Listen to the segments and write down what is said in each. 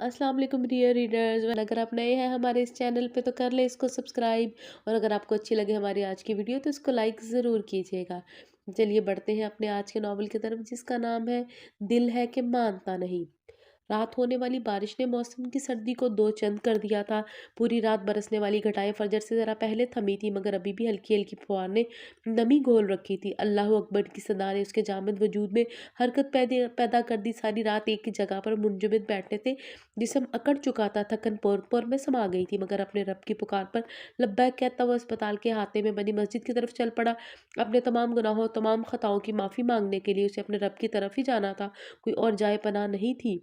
अस्सलाम वालेकुम dear readers. अगर आप नए हैं हमारे इस चैनल पे तो कर लें इसको सब्सक्राइब, और अगर आपको अच्छी लगे हमारी आज की वीडियो तो इसको लाइक ज़रूर कीजिएगा। चलिए बढ़ते हैं अपने आज के नॉवल की तरफ, जिसका नाम है दिल है कि मानता नहीं। रात होने वाली बारिश ने मौसम की सर्दी को दो चंद कर दिया था। पूरी रात बरसने वाली घटाएं फजर से ज़रा पहले थमी थी, मगर अभी भी हल्की हल्की फुहार ने नमी घोल रखी थी। अल्लाह अकबर की सदा ने उसके जामद वजूद में हरकत पैदा पैदा कर दी। सारी रात एक ही जगह पर मुंजमद बैठने से जिस्म अकड़ चुका था, थकन पोर पोर में समा गई थी, मगर अपने रब की पुकार पर लब्बैक कहता हुआ अस्पताल के हाथे में बनी मस्जिद की तरफ चल पड़ा। अपने तमाम गुनाहों तमाम खताओं की माफ़ी मांगने के लिए उसे अपने रब की तरफ ही जाना था, कोई और जाए पनाह नहीं थी।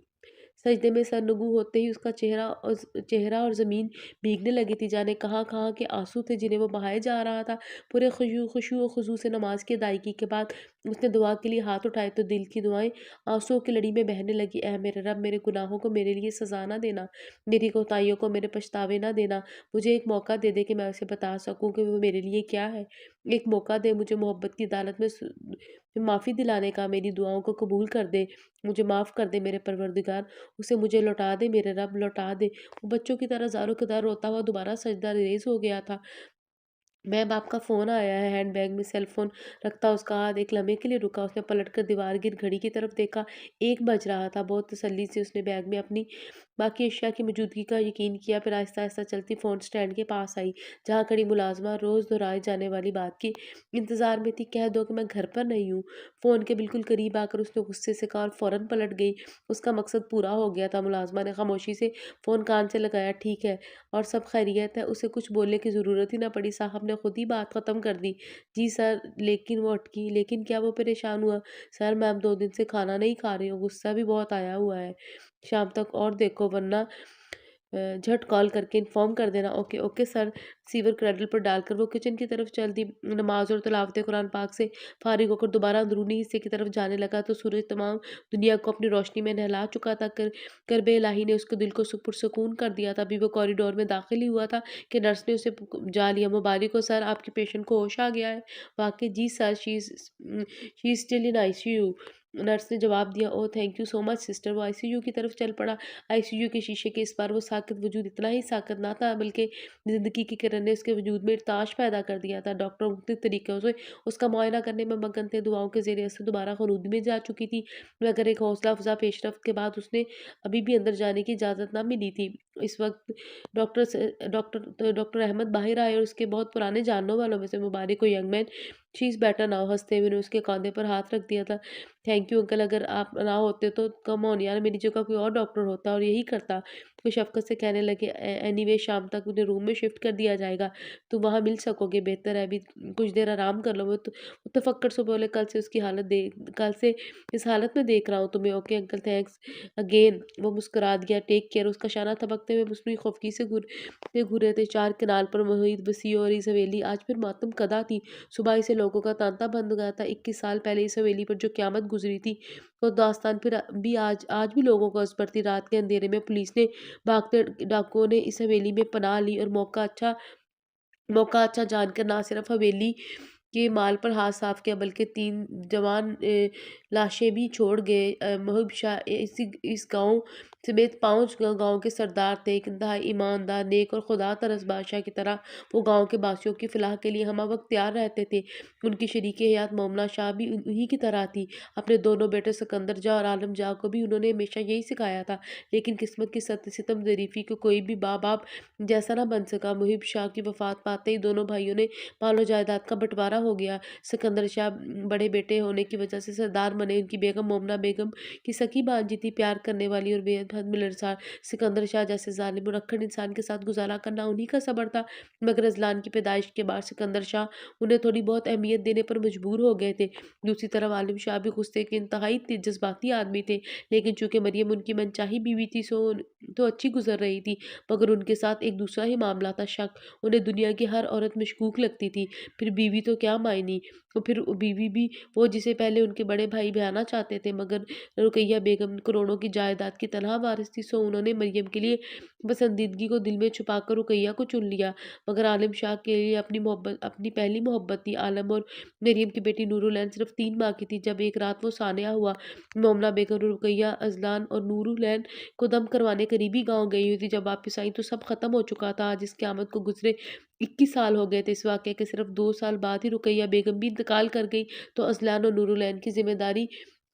सजदे में सरनुगू होते ही उसका चेहरा और ज़मीन भीगने लगी थी। जाने कहाँ-कहाँ के आँसू थे जिन्हें वो बहाए जा रहा था। पूरे खुशू व खुज़ू से नमाज की अदायगी के बाद उसने दुआ के लिए हाथ उठाए तो दिल की दुआएं आंसुओं की लड़ी में बहने लगी। ऐ मेरे रब, मेरे गुनाहों को मेरे लिए सज़ा ना देना, मेरी कोताहियों को मेरे पछतावे ना देना। मुझे एक मौका दे दे कि मैं उसे बता सकूँ कि वो मेरे लिए क्या है। एक मौका दे मुझे मोहब्बत की अदालत में माफ़ी दिलाने का। मेरी दुआओं को कबूल कर दे, मुझे माफ़ कर दे मेरे परवरदिगार। उसे मुझे लौटा दे मेरे रब, लौटा दे। वो बच्चों की तरह ज़ारो-किदार रोता हुआ दोबारा सजदा रेज़ हो गया था। मैं बाप का फ़ोन आया है। हैंडबैग में सेल फ़ोन रखता उसका हाथ एक लम्हे के लिए रुका। उसने पलटकर दीवार गिर घड़ी की तरफ देखा। 1 बज रहा था। बहुत तसल्ली से उसने बैग में अपनी बाकी अशिया की मौजूदगी का यकीन किया, फिर आहिस्ता-आहिस्ता चलती फ़ोन स्टैंड के पास आई, जहाँ खड़ी मुलाज़िमा रोज़ दोहराए जाने वाली बात की इंतज़ार में थी। कह दो कि मैं घर पर नहीं हूँ। फ़ोन के बिल्कुल करीब आकर उसने गुस्से से कहा और फ़ौरन पलट गई। उसका मकसद पूरा हो गया था। मुलाज़िमा ने खामोशी से फ़ोन कान से लगाया। ठीक है, और सब खैरियत है? उसे कुछ बोलने की ज़रूरत ही ना पड़ी, साहब ने खुद ही बात ख़त्म कर दी। जी सर, लेकिन वो अटकी। लेकिन क्या? वो परेशान हुआ। सर, मैं अब 2 दिन से खाना नहीं खा रही हूँ, गुस्सा भी बहुत आया हुआ है। शाम तक और देखो, वरना झट कॉल करके इन्फॉर्म कर देना। Okay okay sir. Receiver cradle पर डालकर वो किचन की तरफ चल दी। नमाज और तिलावत कुरान पाक से फारिग होकर दोबारा अंदरूनी हिस्से की तरफ जाने लगा तो सूरज तमाम दुनिया को अपनी रोशनी में नहला चुका था। करबे इलाही ने उसके दिल को पुरसकून कर दिया था। अभी वो कॉरिडोर में दाखिल ही हुआ था कि नर्स ने उसे जा लिया। मुबारक हो सर, आपके पेशेंट को होश आ गया है। वाकई जी sir, she is still in ICU. Nurse ने जवाब दिया। Oh thank you so much sister. वो आईसीयू की तरफ चल पड़ा। आईसीयू के शीशे के इस पार वो साकित वजूद इतना ही साकित ना था, बल्कि ज़िंदगी की किरण ने उसके वजूद में इर्ताश पैदा कर दिया था। डॉक्टर मुख्तलिफ तरीक़ों से उसका मुआयना करने में मगन थे। दुआओं के ज़रिए से दोबारा ख़ुनूद में जा चुकी थी, मगर एक हौसला अफ़ज़ा पेशरफ़्त के बाद उसने अभी भी अंदर जाने की इजाज़त ना मिली थी। इस वक़्त डॉक्टर अहमद बाहिर आए और उसके बहुत पुराने जानने वालों में से मुबारक को young man, she is better now. हँसते हुए ने उसके कंधे पर हाथ रख दिया था। थैंक यू अंकल, अगर आप ना होते तो कम ऑन यार, मेरी जगह कोई और डॉक्टर होता और यही करता। वो शफ़क़त से कहने लगे। एनीवे शाम तक उन्हें रूम में शिफ्ट कर दिया जाएगा, तुम वहाँ मिल सकोगे, बेहतर है अभी कुछ देर आराम कर लो। वो तो तफक्कुर से बोले, कल से इस हालत में देख रहा हूँ तुम्हें। Okay uncle, thanks again. वो मुस्कुरा दिया। Take care. उसका शाना थपकते हुए मसनूई खफगी से घूरे थे। चार किनार पर मुहित वसी और इस हवेली आज फिर मातम कदा थी। सुबह से लोगों का तांता बंद हो गया था। 21 साल पहले इस हवेली पर जो क़यामत गुजरी थी, वो दास्तान फिर भी आज भी लोगों को असर थी। रात के अंधेरे में पुलिस ने भागते डाकुओं ने इस हवेली में पनाह ली और मौका अच्छा जानकर ना सिर्फ हवेली के माल पर हाथ साफ किया, बल्कि 3 जवान लाशें भी छोड़ गए। महबूब शाह इस गांव समेत 5 गांव के सरदार थे। एक इंतहाई ईमानदार, नेक और खुदा तरस बादशाह की तरह वो गांव के बासियों की फलाह के लिए हम वक्त तैयार रहते थे। उनकी शरीक हयात मोमना शाह भी उन्हीं की तरह थी। अपने दोनों बेटे सिकंदर शाह और आलम शाह को भी उन्होंने हमेशा यही सिखाया था। लेकिन किस्मत की सितम ज़रीफ़ी को कोई भी बाप जैसा ना बन सका। मुहिब शाह की वफ़ात पाते ही दोनों भाइयों ने मालो जायदाद का बंटवारा हो गया। सिकंदर शाह बड़े बेटे होने की वजह से सरदार बने। उनकी बेगम मोमना बेगम की सगी भांजी थी, प्यार करने वाली और बेहद मिलनसार। सिकंदर शाह जैसे ज़ालिम और अक्खड़ इंसान के साथ गुजारा करना उन्हीं का सब्र था, मगर अज़लान की पैदाइश के बाद सिकंदर शाह उन्हें थोड़ी बहुत अहमियत देने पर मजबूर हो गए थे। दूसरी तरफ आलिम शाह भी गुस्से के इंतहाई जज्बाती आदमी थे, लेकिन चूंकि मरियम उनकी मनचाही बीवी थी तो अच्छी गुजर रही थी। मगर उनके साथ एक दूसरा ही मामला था, शक। उन्हें दुनिया की हर औरत मशकूक लगती थी। फिर बीवी तो क्या मायनी, तो फिर बीवी भी वो जिसे पहले उनके बड़े भाई बयाना चाहते थे, मगर रुकैया बेगम करोड़ों की जायदाद की तनहा वारिस थी, सो उन्होंने मरियम के लिए पसंदीदगी को दिल में छुपाकर रुकैया को चुन लिया। मगर आलम शाह के लिए अपनी पहली मोहब्बत थी। आलम और मरियम की बेटी नूरुलैन सिर्फ 3 माह की थी जब एक रात वो सानिया हुआ। मोमना बेगम, रुकैया, अज़लान और नूरुलैन को दम करवाने करीबी गाँव गई हुई थी। जब वापस आई तो सब खत्म हो चुका था। आज इस क़यामत को गुज़रे 21 साल हो गए थे। इस वाक़ये के सिर्फ 2 साल बाद ही रुकैया बेगम भी इंतकाल कर गई, तो अज़लान और नूरुलैन की ज़िम्मेदारी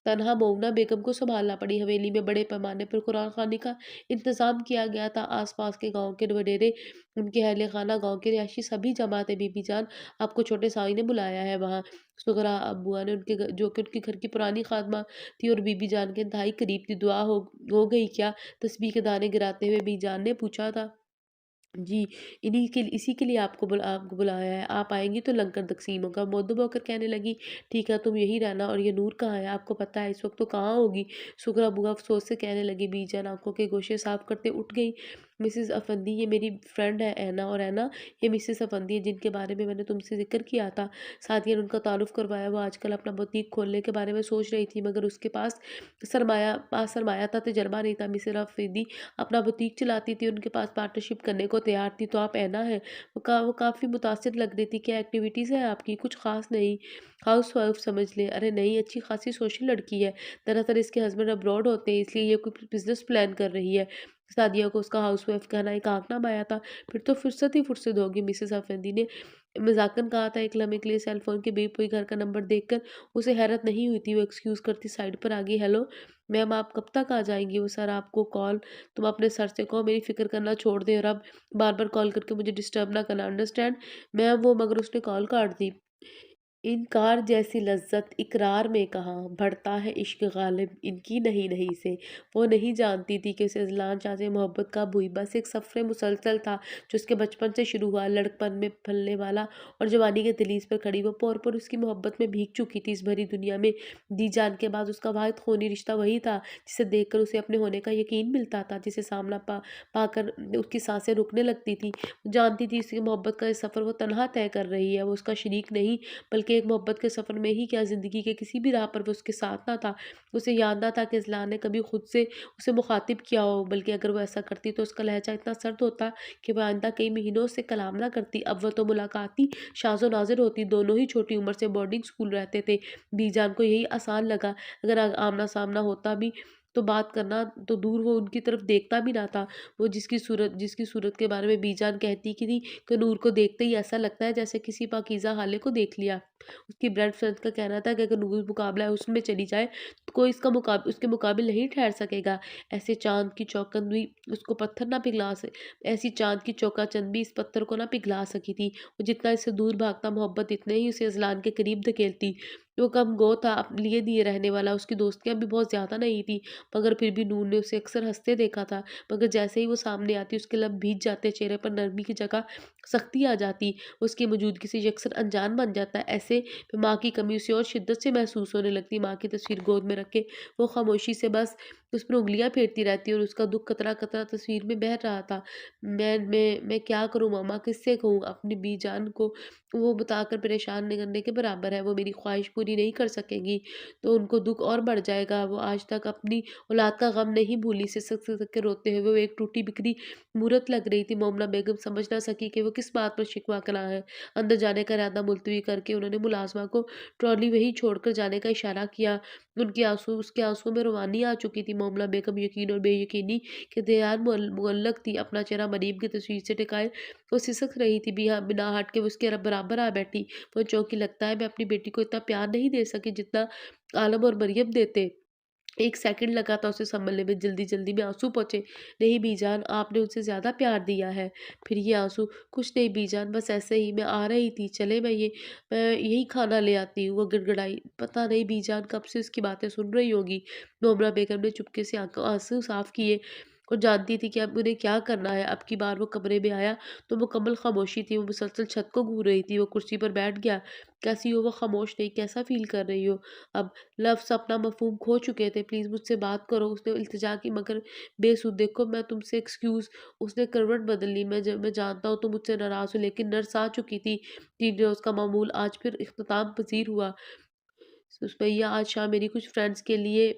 तनहा मोमना बेगम को सँभालना पड़ी। हवेली में बड़े पैमाने पर कुरान ख़्वानी का इंतज़ाम किया गया था। आस-पास के गाँव के वडेरे, उनके अहले ख़ाना, गाँव के रिहायशी सभी जमा थे। बीबी जान, आपको छोटे साईं ने बुलाया है वहाँ। सुगरा अब्बुआ ने उनके जो कि उनके घर की पुरानी ख़ादमा थी और बीबी जान के इंतहाई करीब थी। दुआ हो गई क्या? तस्बीह के दाने गिराते हुए बीबी जान ने पूछा था। जी, इसी के लिए आपको बुलाया है। आप आएँगी तो लंगर तक़सीम होगा। मुअद्दब होकर कहने लगी, ठीक है तुम यहीं रहना। और ये नूर कहाँ है? आपको पता है इस वक़्त तो कहाँ होगी? सुगरा बुआ अफ़सोस से कहने लगी। बीजान आँखों के गोशे साफ़ करते उठ गई। मिसेज़ अफ़ंदी, ये मेरी फ्रेंड है ऐना, और ऐना ये मिसेज़ अफ़ंदी है जिनके बारे में मैंने तुमसे ज़िक्र किया था। सादिया ने उनका तारुफ़ करवाया। वो आजकल अपना बुटीक खोलने के बारे में सोच रही थी, मगर उसके पास सरमाया था, तजर्बा नहीं था। मिसेज़ अफ़ंदी अपना बुटीक चलाती थी, उनके पास पार्टनरशिप करने को तैयार थी। तो आप ऐना हैं? वो काफ़ी मुतासिर लग रही थी। क्या एक्टिविटीज़ हैं आपकी? कुछ ख़ास नहीं, हाउसवाइफ़ समझ लें। अरे नहीं, अच्छी खासी सोशल लड़की है। दरअसल इसके हस्बैंड अब्रॉड होते हैं, इसलिए ये कोई बिज़नेस प्लान कर रही है। सादिया को उसका हाउसवाइफ़ कहना एक आंकना माया था। फिर तो फुर्सत ही फुर्सत होगी। मिसेज़ अफ़ेंदी ने मज़ाकन कहा था। एक लम्हे के लिए सेल फ़ोन के बेप हुई घर का नंबर देखकर उसे हैरत नहीं हुई थी। वो एक्सक्यूज़ करती साइड पर आ गई। हेलो मैम, आप कब तक आ जाएँगी? वो सर आपको कॉल, तुम अपने सर से कहो मेरी फ़िक्र करना छोड़ दें और अब बार-बार कॉल करके मुझे डिस्टर्ब ना करना, अंडरस्टैंड? मैम वो, मगर उसने कॉल काट दी। इनकार जैसी लज़्ज़त इकरार में कहाँ, बढ़ता है इश्क गालिब इनकी नहीं नहीं से। वो नहीं जानती थी कि उसे अज़लान शाह से मोहब्बत का भूई बस एक सफ़र मुसलसल था जो उसके बचपन से शुरू हुआ, लड़कपन में फलने वाला और जवानी के दहलीज पर खड़ी वो पौर उसकी मोहब्बत में भीग चुकी थी। इस भरी दुनिया में दी जान के बाद उसका वाहिद खूनी रिश्ता वही था जिसे देखकर उसे अपने होने का यकीन मिलता था, जिसे सामना पाकर उसकी सांसें रुकने लगती थी। वो जानती थी उसकी मोहब्बत का ये सफ़र वो तन्हा तय कर रही है, वो उसका शरीक नहीं, बल्कि एक मोहब्बत के सफ़र में ही क्या, ज़िंदगी के किसी भी राह पर वो उसके साथ ना था। उसे याद ना था कि इज़लान ने कभी खुद से उसे मुख़ातिब किया हो, बल्कि अगर वो ऐसा करती तो उसका लहज़ा इतना सर्द होता कि वह आइंदा कई महीनों से कलाम ना करती। अब वह तो मुलाकाती शाज़ो नाज़िर होती, दोनों ही छोटी उम्र से बोर्डिंग स्कूल रहते थे। बीजान को यही आसान लगा, अगर आमना-सामना होता भी तो बात करना तो दूर, वो उनकी तरफ देखता भी ना था। वो जिसकी सूरत के बारे में बीजान कहती कि थी कि नूर को देखते ही ऐसा लगता है जैसे किसी पाकीज़ा हाले को देख लिया। उसकी ब्रेड फ्रेंड्स का कहना था कि अगर नूर मुकाबला हुस्न में चली जाए तो कोई उसके मुकाबिल नहीं ठहर सकेगा। ऐसे चाँद की चौकन भी उसको पत्थर ना पिघला स ऐसी चाँद की चौका-चंद भी इस पत्थर को ना पिघला सकी थी। वो जितना इससे दूर भागता मोहब्बत इतने ही उसे अज़लान के करीब धकेलती। वो कम गो था, लिए दिए रहने वाला, उसकी दोस्तियाँ भी बहुत ज़्यादा नहीं थी, मगर फिर भी नूर ने उसे अक्सर हँसते देखा था। मगर जैसे ही वो सामने आती उसके लब भीग जाते, चेहरे पर नरमी की जगह सख्ती आ जाती, उसकी मौजूदगी से ये अक्सर अनजान बन जाता। ऐसे में माँ की कमी उसे और शिद्दत से महसूस होने लगती। माँ की तस्वीर गोद में रख के वो खामोशी से बस उस पर उँगलियाँ फेरती रहती और उसका दुःख कतरा-कतरा तस्वीर में बह रहा था। मैं क्या करूँ मम्मा, किससे कहूँ? अपनी बीजान को वो बताकर परेशान नहीं करने के बराबर है। वो मेरी ख्वाहिश पूरी नहीं कर सकेंगी तो उनको दुःख और बढ़ जाएगा। वो आज तक अपनी औलाद का गम नहीं भूली। सिसक-सिसक के रोते हुए वो एक टूटी-बिखरी मूरत लग रही थी। मोमना बेगम समझ ना सकी कि वो किस बात पर शिकवा करा है। अंदर जाने का इरादा मुलतवी करके उन्होंने मुलाज़िमा को ट्रॉली वहीं छोड़कर जाने का इशारा किया। उसके आँसुओं में रूहानी आ चुकी थी। मोमना बेगम यकीन और बेयकीनी के दरमियान मुअल्लक़ थी। अपना चेहरा मरीम की तस्वीर से टिकाए वो सिसक रही थी। बिना हट के वो उसके बराबर आ बैठी। वो चौंकी, लगता है मैं अपनी बेटी को इतना प्यार नहीं दे सकी जितना आलम और मरियम देते। 1 सेकंड लगा था उसे सँभलने में, जल्दी-जल्दी में आँसू पहुँचे। नहीं बीजान, आपने उनसे ज़्यादा प्यार दिया है। फिर ये आँसू, कुछ नहीं बीजान, बस ऐसे ही मैं आ रही थी, चले मैं यही खाना ले आती हूँ। वो गिड़गिड़ाई। पता नहीं बीजान कब से उसकी बातें सुन रही होगी। नोबरा बेगम ने चुपके से आँसू साफ़ किए और जानती थी कि अब उन्हें क्या करना है। अब की बार वो कमरे में आया तो मुकम्मल खामोशी थी। वो मुसलसल छत को घूर रही थी। वो कुर्सी पर बैठ गया। कैसी हो? वो खामोश नहीं। कैसा फ़ील कर रही हो? अब लफ्ज़ अपना मफ़हूम खो चुके थे। प्लीज़ मुझसे बात करो। उसने इल्तिजा की, मगर बेसुध। देखो मैं तुमसे एक्सक्यूज़। उसने करवट बदल ली। मैं जानता हूँ तुम मुझसे नाराज़ हो, लेकिन नर्स आ चुकी थी। 3 रोज़ का मामूल आज फिर इख्तिताम पज़ीर हुआ। भैया आज शाम मेरी कुछ फ्रेंड्स के लिए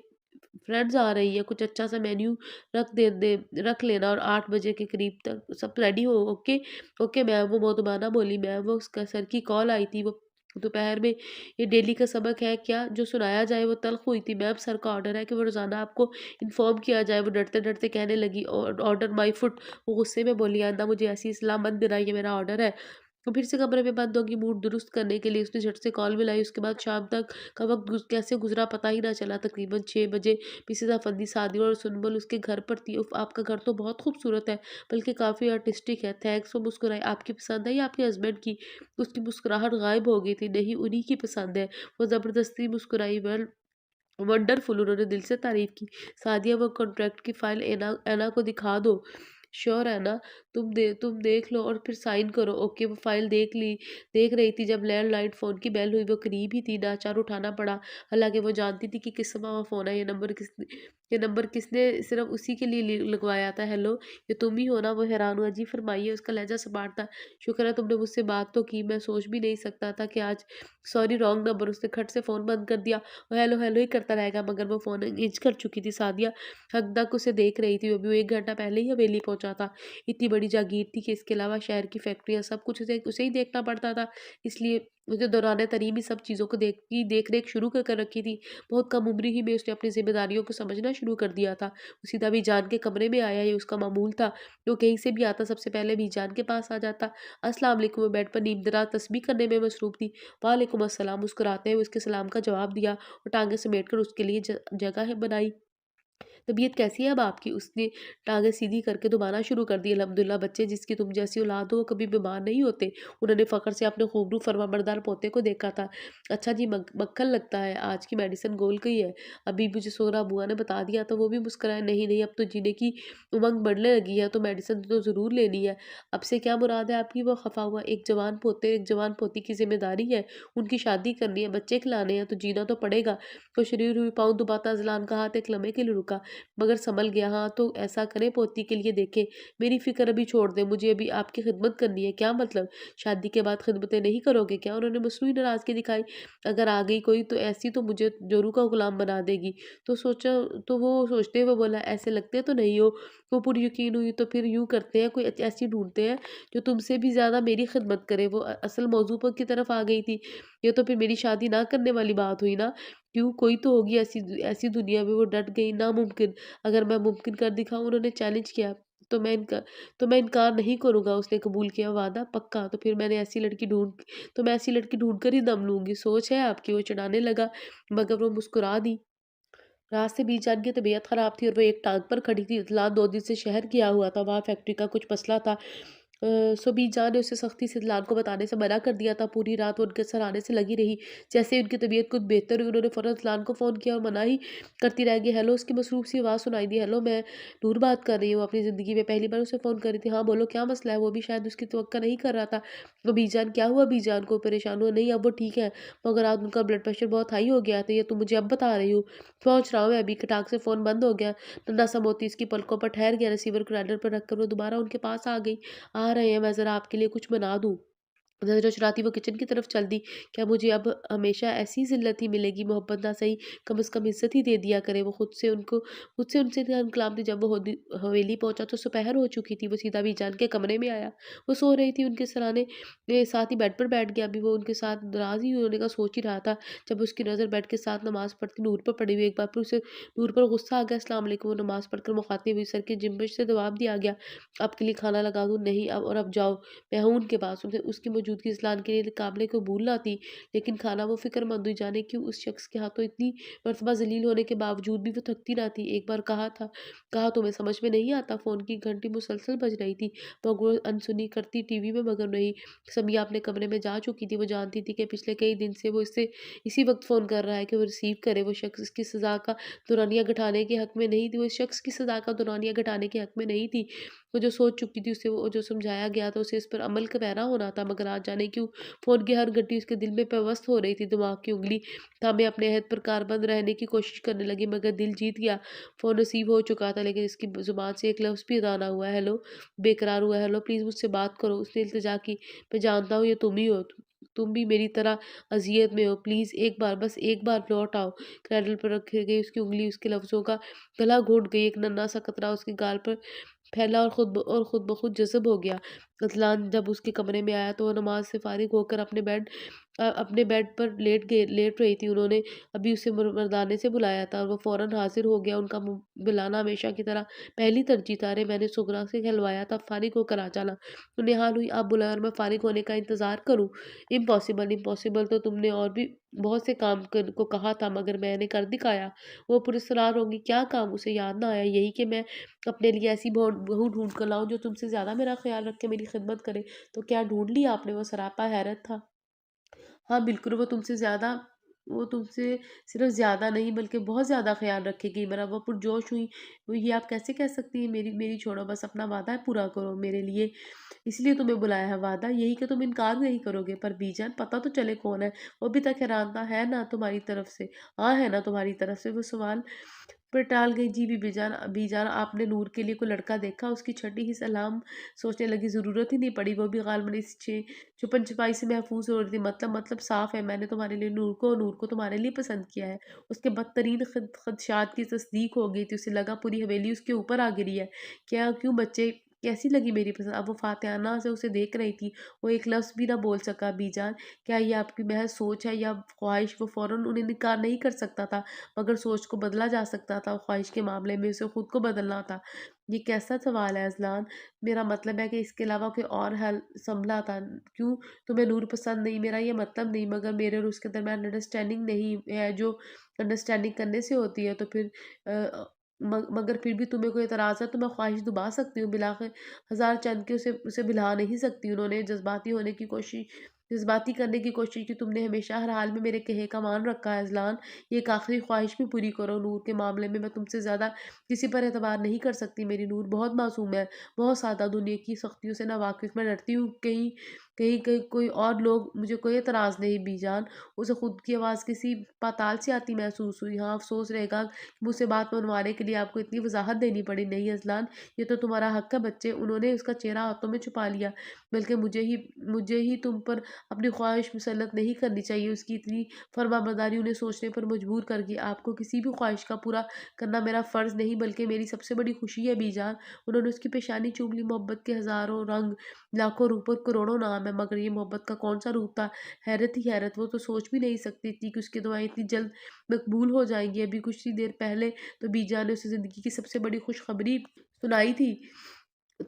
फ्रेंड्स आ रही हैं, कुछ अच्छा सा मेन्यू रख लेना और 8 बजे के करीब तक सब रेडी हो। ओके, ओके मैम, वो मोतबाना बोली मैम, वो उसका सर की कॉल आई थी, वो दोपहर में ये डेली का सबक है क्या? जो सुनाया जाए वो तल्ख़ हुई थी। मैम सर का ऑर्डर है कि वो रोज़ाना आपको इन्फॉर्म किया जाए। वो डरते-डरते कहने लगी ऑर्डर माय फुट। वो गुस्से में बोली आइंदा मुझे ऐसी इस्लाह मत देना, ये मेरा ऑर्डर है। वो फिर से कमरे में बंद होगी मूड दुरुस्त करने के लिए। उसने झट से कॉल मिलाई। उसके बाद शाम तक का वक़्त कैसे गुज़रा पता ही ना चला। तकरीबन 6 बजे मिसेज़ अफंदी सादिया और सुनबल उसके घर पर थी। उफ़! आपका घर तो बहुत खूबसूरत है, बल्कि काफ़ी आर्टिस्टिक है। थैंक्स। वो मुस्कुराई। आपकी पसंद है या आपके हस्बैंड की? उसकी मुस्कुराहट गायब हो गई थी। नहीं, उन्हीं की पसंद है। वो ज़बरदस्ती मुस्कुराई। वेल वंडरफुल, उन्होंने दिल से तारीफ़ की। सादिया, वो कॉन्ट्रैक्ट की फ़ाइल ऐना ऐना को दिखा दो। श्योर है ना? तुम देख लो और फिर साइन करो। ओके। वो फ़ाइल देख रही थी जब लैंडलाइन फ़ोन की बेल हुई। वो करीब ही थी, नाचार उठाना पड़ा। हालाँकि वो जानती थी कि किस्म का फ़ोन है, ये नंबर किसने सिर्फ़ उसी के लिए लगवाया था। हेलो, ये तुम ही हो ना? वो हैरान हुआ। जी फरमाइए। उसका लहज़ा सपाट था। शुक्र है तुमने मुझसे बात तो की, मैं सोच भी नहीं सकता था कि आज सॉरी रॉन्ग नंबर। उसने खट से फ़ोन बंद कर दिया। वो हेलो हेलो ही करता रहेगा, मगर वो फ़ोन एंगेज कर चुकी थी। सादिया हकदक उसे देख रही थी। वो भी 1 घंटा पहले ही हवेली पहुँचा था। इतनी बड़ी जागीर थी कि इसके अलावा शहर की फैक्ट्रियाँ सब कुछ उसे उसे ही देखना पड़ता था। इसलिए उसे दौरान तरीम ही सब चीज़ों को देख-रेख शुरू कर रखी थी। बहुत कम उम्र ही में उसने अपनी ज़िम्मेदारियों को समझना शुरू कर दिया था। वो सीधा बीजान के कमरे में आया, ये उसका मामूल था। वो कहीं से भी आता सबसे पहले बीजान के पास आ जाता। अस्सलाम वालेकुम। वो बेड पर नींदराज तस्बीह करने में मसरूफ़ थी। वालेकुम अस्सलाम। मुस्कुराते हुए उसके सलाम का जवाब दिया और टाँगें समेटकर उसके लिए जगह बनाई। तबीयत कैसी है अब आपकी? उसने टाँगें सीधी करके दुबाना शुरू कर दी। अल्हम्दुलिल्लाह, बच्चे जिसकी तुम जैसी औलाद हो वो कभी बीमार नहीं होते। उन्होंने फ़ख्र से अपने खूबरू फर्माबरदार पोते को देखा था। अच्छा जी, मक्खन लगता है, आज की मेडिसिन गोल गई है। अभी मुझे सोहरा बुआ ने बता दिया तो वो भी मुस्कुराए। नहीं, नहीं, अब तो जीने की उमंग बढ़ने लगी है तो मेडिसिन तो ज़रूर लेनी है। अब से क्या मुराद है आपकी? वो खफ़ा हुआ। एक जवान पोते, एक जवान पोती की ज़िम्मेदारी है। उनकी शादी करनी है, बच्चे खिलाने हैं तो जीना तो पड़ेगा। वो शरीर हुई पाँव दुबाता अज़लान का हाथ एक लम्हे के लिए रुका, मगर संभल गया। हाँ, तो ऐसा करें, पोती के लिए देखें। मेरी फ़िक्र अभी छोड़ दें, मुझे अभी आपकी खिदमत करनी है। क्या मतलब? शादी के बाद खिदमतें नहीं करोगे क्या? उन्होंने मसनूई नाराज़गी दिखाई। अगर आ गई कोई तो ऐसी तो मुझे जोरू का गुलाम बना देगी। तो वो सोचते हुए बोला, ऐसे लगते तो नहीं हो। वो पूरी यकीन हुई। तो फिर यूँ करते हैं, कोई ऐसी ढूँढते हैं जो तुमसे भी ज़्यादा मेरी खिदमत करे। वो असल मौज़ू पर की तरफ आ गई थी। ये तो फिर मेरी शादी ना करने वाली बात हुई ना? क्यों, कोई तो होगी ऐसी दुनिया में। वो डट गई। नामुमकिन, अगर मैं मुमकिन कर दिखाऊँ, उन्होंने चैलेंज किया, तो मैं इनकार नहीं करूँगा। उसने कबूल किया। वादा पक्का? तो मैं ऐसी लड़की ढूँढ कर ही दम लूँगी। सोच है आपकी? वो चिढ़ाने लगा, मगर वो मुस्कुरा दी। रात से बीजान की तबीयत ख़राब थी और वो एक टाँग पर खड़ी थी। इत्तलात 2 दिन से शहर गया हुआ था, वहाँ फैक्ट्री का कुछ मसला था। सो बीजान ने उसे सख्ती से इत्तलात को बताने से मना कर दिया था। पूरी रात वो उनके सराहने से लगी रही। जैसे ही उनकी तबीयत कुछ बेहतर हुई, उन्होंने फ़ौरन इत्तलात को फ़ोन किया और मना ही करती रह गई। हेलो, उसकी मसरूफ़ सी आवाज़ सुनाई दी। हेलो, मैं नूर बात कर रही हूँ। अपनी ज़िंदगी में पहली बार उसे फ़ोन कर रही थी। हाँ, बोलो क्या मसला है? वो भी शायद उसकी तवक्को नहीं कर रहा था। तो बीजान, क्या हुआ बीजान को? परेशान हुआ। नहीं, अब वो ठीक है, मगर आज उनका ब्लड प्रेशर बहुत हाई हो गया था। ये तो मुझे अब बता रही हूँ। पहुँच रहा हूँ मैं अभी। खटाक से फ़ोन बंद हो गया। नन्हा-सा मोती उसकी पलकों पर ठहर गया। रिसीवर को ग्राइंडर पर रखकर वो दोबारा उनके पास आ गई। आ रहे हैं, मैं ज़रा आपके लिए कुछ बना दूँ? नज़रें चुराती वो किचन की तरफ चल दी। क्या मुझे अब हमेशा ऐसी ज़िल्लत ही मिलेगी? मोहब्बत ना सही, कम से कम इज़्ज़त ही दे दिया करे। वो खुद से उनसे इंकलाब थी। जब वो हवेली पहुँचा तो दोपहर हो चुकी थी। वो सीधा बीजान के कमरे में आया। वो सो रही थी, उनके सराहने साथ ही बेड पर बैठ गया। अभी वो उनके साथ नाराज़ ही होने का सोच ही रहा था, जब उसकी नज़र बेड के साथ नमाज़ पढ़ती नूर पर पड़ी हुई। एक बार फिर उसे नूर पर गुस्सा आ गया। अस्सलाम वालेकुम। वो नमाज़ पढ़कर मुखातिब हुई। सर की जिंबिश से जवाब दिया गया। आपके लिए खाना लगा दूँ? नहीं, अब जाओ, मैं हूँ उनके पास। उसे उसकी मौजूदगी इस्लान के लिए काबिल कबूल ना थी, लेकिन खाना वो फ़िक्रमंद हुई। जाने क्यों उस शख्स के हाथों इतनी मर्तबा ज़लील होने के बावजूद भी वो थकती ना थी। एक बार कहा तुम्हें समझ में नहीं आता? फ़ोन की घंटी मुसलसल बज रही थी। वो अनसुनी करती टीवी में मगन रही। समिया अपने कमरे में जा चुकी थी। वो जानती थी कि पिछले कई दिन से वो इससे इसी वक्त फ़ोन कर रहा है कि वो रिसीव करे। वो शख्स इसकी सज़ा का दुरानिया घटाने के हक़ में नहीं थी। वो इस शख्स की सज़ा का दुरानिया घटाने के हक़ में नहीं थी। वो जो सोच चुकी थी, उसे वो जो समझाया गया था, उसे इस पर अमल का पैरा होना था। मगर आज जाने क्यों फ़ोन की हर घंटी उसके दिल में पेवस्त हो रही थी। दिमाग की उँगली थामे अपने अहद पर कारबंद रहने की कोशिश करने लगी, मगर दिल जीत गया। फ़ोन रिसीव हो चुका था, लेकिन इसकी ज़ुबान से एक लफ्ज़ भी अदा ना हुआ। हेलो, बेकरार हुआ। हेलो, प्लीज़ मुझसे बात करो। उसने इल्तिजा की। मैं जानता हूँ ये तुम ही हो। तुम भी मेरी तरह अज़ियत में हो, प्लीज़ एक बार, बस एक बार लौट आओ। क्रैडल पर रखी गई उसकी उँगली उसके लफ्ज़ों का गला घोंट गई, एक नन्हा सा कतरा उसके गाल पर फैला और खुद ब खुद जज़ब हो गया। अज़लान जब उसके कमरे में आया तो वो नमाज़ से फ़ारिग होकर अपने बेड पर लेट रही थी। उन्होंने अभी उसे मर्दाने से बुलाया था और वो फ़ौरन हाज़िर हो गया। उनका मुँह बुलाना हमेशा की तरह पहली तरजीह था। अरे मैंने सुगरा से कहलवाया था फ़ारिग होकर आ जाना। तो निहाल हुई, आप बुलाए और मैं फ़ारिग होने का इंतज़ार करूँ? इम्पॉसिबल, इम्पॉसिबल, तो तुमने और भी बहुत से काम कर को कहा था मगर मैंने कर दिखाया। वो पुरस्कार होंगी, क्या काम? उसे याद ना आया यही कि मैं अपने लिए ऐसी बहू ढूँढ कर लाऊँ जो तुमसे ज़्यादा मेरा ख़्याल रख के मेरी खिदमत करे। तो क्या ढूँढ लिया आपने? वो सरापा हैरत था। हाँ, बिल्कुल, वो तुमसे सिर्फ़ ज़्यादा नहीं बल्कि बहुत ज़्यादा ख़्याल रखेगी। मेरा वो पुरजोश हुई, वो ये आप कैसे कह सकती हैं? मेरी मेरी छोड़ो, बस अपना वादा है पूरा करो मेरे लिए, इसलिए तुम्हें बुलाया है। वादा यही कि तुम इनकार नहीं करोगे? पर बीजान पता तो चले कौन है? वो अभी तक हैरान था। है ना तुम्हारी तरफ से? हाँ, है ना तुम्हारी तरफ से? वो सवाल पर टाल गई। जी बीजान आपने नूर के लिए कोई लड़का देखा? उसकी छठी ही सलाम सोचने लगी, ज़रूरत ही नहीं पड़ी, वो भी गालमनी छुपन छुपाई से महफूज हो रही थी। मतलब साफ है, मैंने तुम्हारे लिए नूर को तुम्हारे लिए पसंद किया है। उसके बदतरीन खदशात की तस्दीक हो गई थी। उसे लगा पूरी हवेली उसके ऊपर आ गिरी है। क्या क्यों बच्चे, कैसी लगी मेरी पसंद? अब वो फातिहाना से उसे देख रही थी। वो एक लफ्ज़ भी ना बोल सका। बीजान, क्या ये आपकी महज सोच है या ख्वाहिश? वो फौरन उन्हें इनकार नहीं कर सकता था, मगर सोच को बदला जा सकता था, ख्वाहिश के मामले में उसे खुद को बदलना था। ये कैसा सवाल है अज़लान? मेरा मतलब है कि इसके अलावा कोई और हल संभला था। क्यों, तुम्हें नूर पसंद नहीं? मेरा ये मतलब नहीं, मगर मेरे और उसके दरमियान अंडरस्टैंडिंग नहीं है, जो अंडरस्टैंडिंग करने से होती है। तो फिर मगर फिर भी तुम्हें कोई एतराज़ है तो मैं ख्वाहिश दुबा सकती हूँ, बिलाखिर हज़ार चंद के उसे भुला नहीं सकती। उन्होंने जज़्बाती करने की कोशिश की। तुमने हमेशा हर हाल में मेरे कहे का मान रखा है अज़लान। ये एक आखिरी ख्वाहिश भी पूरी करो। नूर के मामले में मैं तुमसे ज़्यादा किसी पर एतबार नहीं कर सकती। मेरी नूर बहुत मासूम है, बहुत सादा, दुनिया की सख्तियों से नावाकिफ़। मैं डरती हूँ कहीं कहीं कहीं कोई और लोग, मुझे कोई एतराज़ नहीं बीजान। उसे खुद की आवाज़ किसी पाताल से आती महसूस हुई। हाँ, अफ़सोस रहेगा कि मुझसे बात मनवाने के लिए आपको इतनी वज़ाहत देनी पड़ी। नहीं अज़लान, ये तो तुम्हारा हक़ है बच्चे। उन्होंने उसका चेहरा हाथों में छुपा लिया। बल्कि मुझे ही तुम पर अपनी ख्वाहिश मुसल्लत नहीं करनी चाहिए। उसकी इतनी फर्माबरदारी उन्हें सोचने पर मजबूर कर गई। आपको किसी भी ख्वाहिश का पूरा करना मेरा फ़र्ज़ नहीं बल्कि मेरी सबसे बड़ी खुशी है बीजान। उन्होंने उसकी पेशानी चूम ली। मोहब्बत के हज़ारों रंग, लाखों रूप और करोड़ों नाम है, मगर ये मोहब्बत का कौन सा रूप था? हैरत ही हैरत। वो तो सोच भी नहीं सकती थी कि उसकी दुआएं इतनी जल्द मकबूल हो जाएंगी। अभी कुछ ही देर पहले तो बीजान ने उसे ज़िंदगी की सबसे बड़ी खुशखबरी सुनाई थी।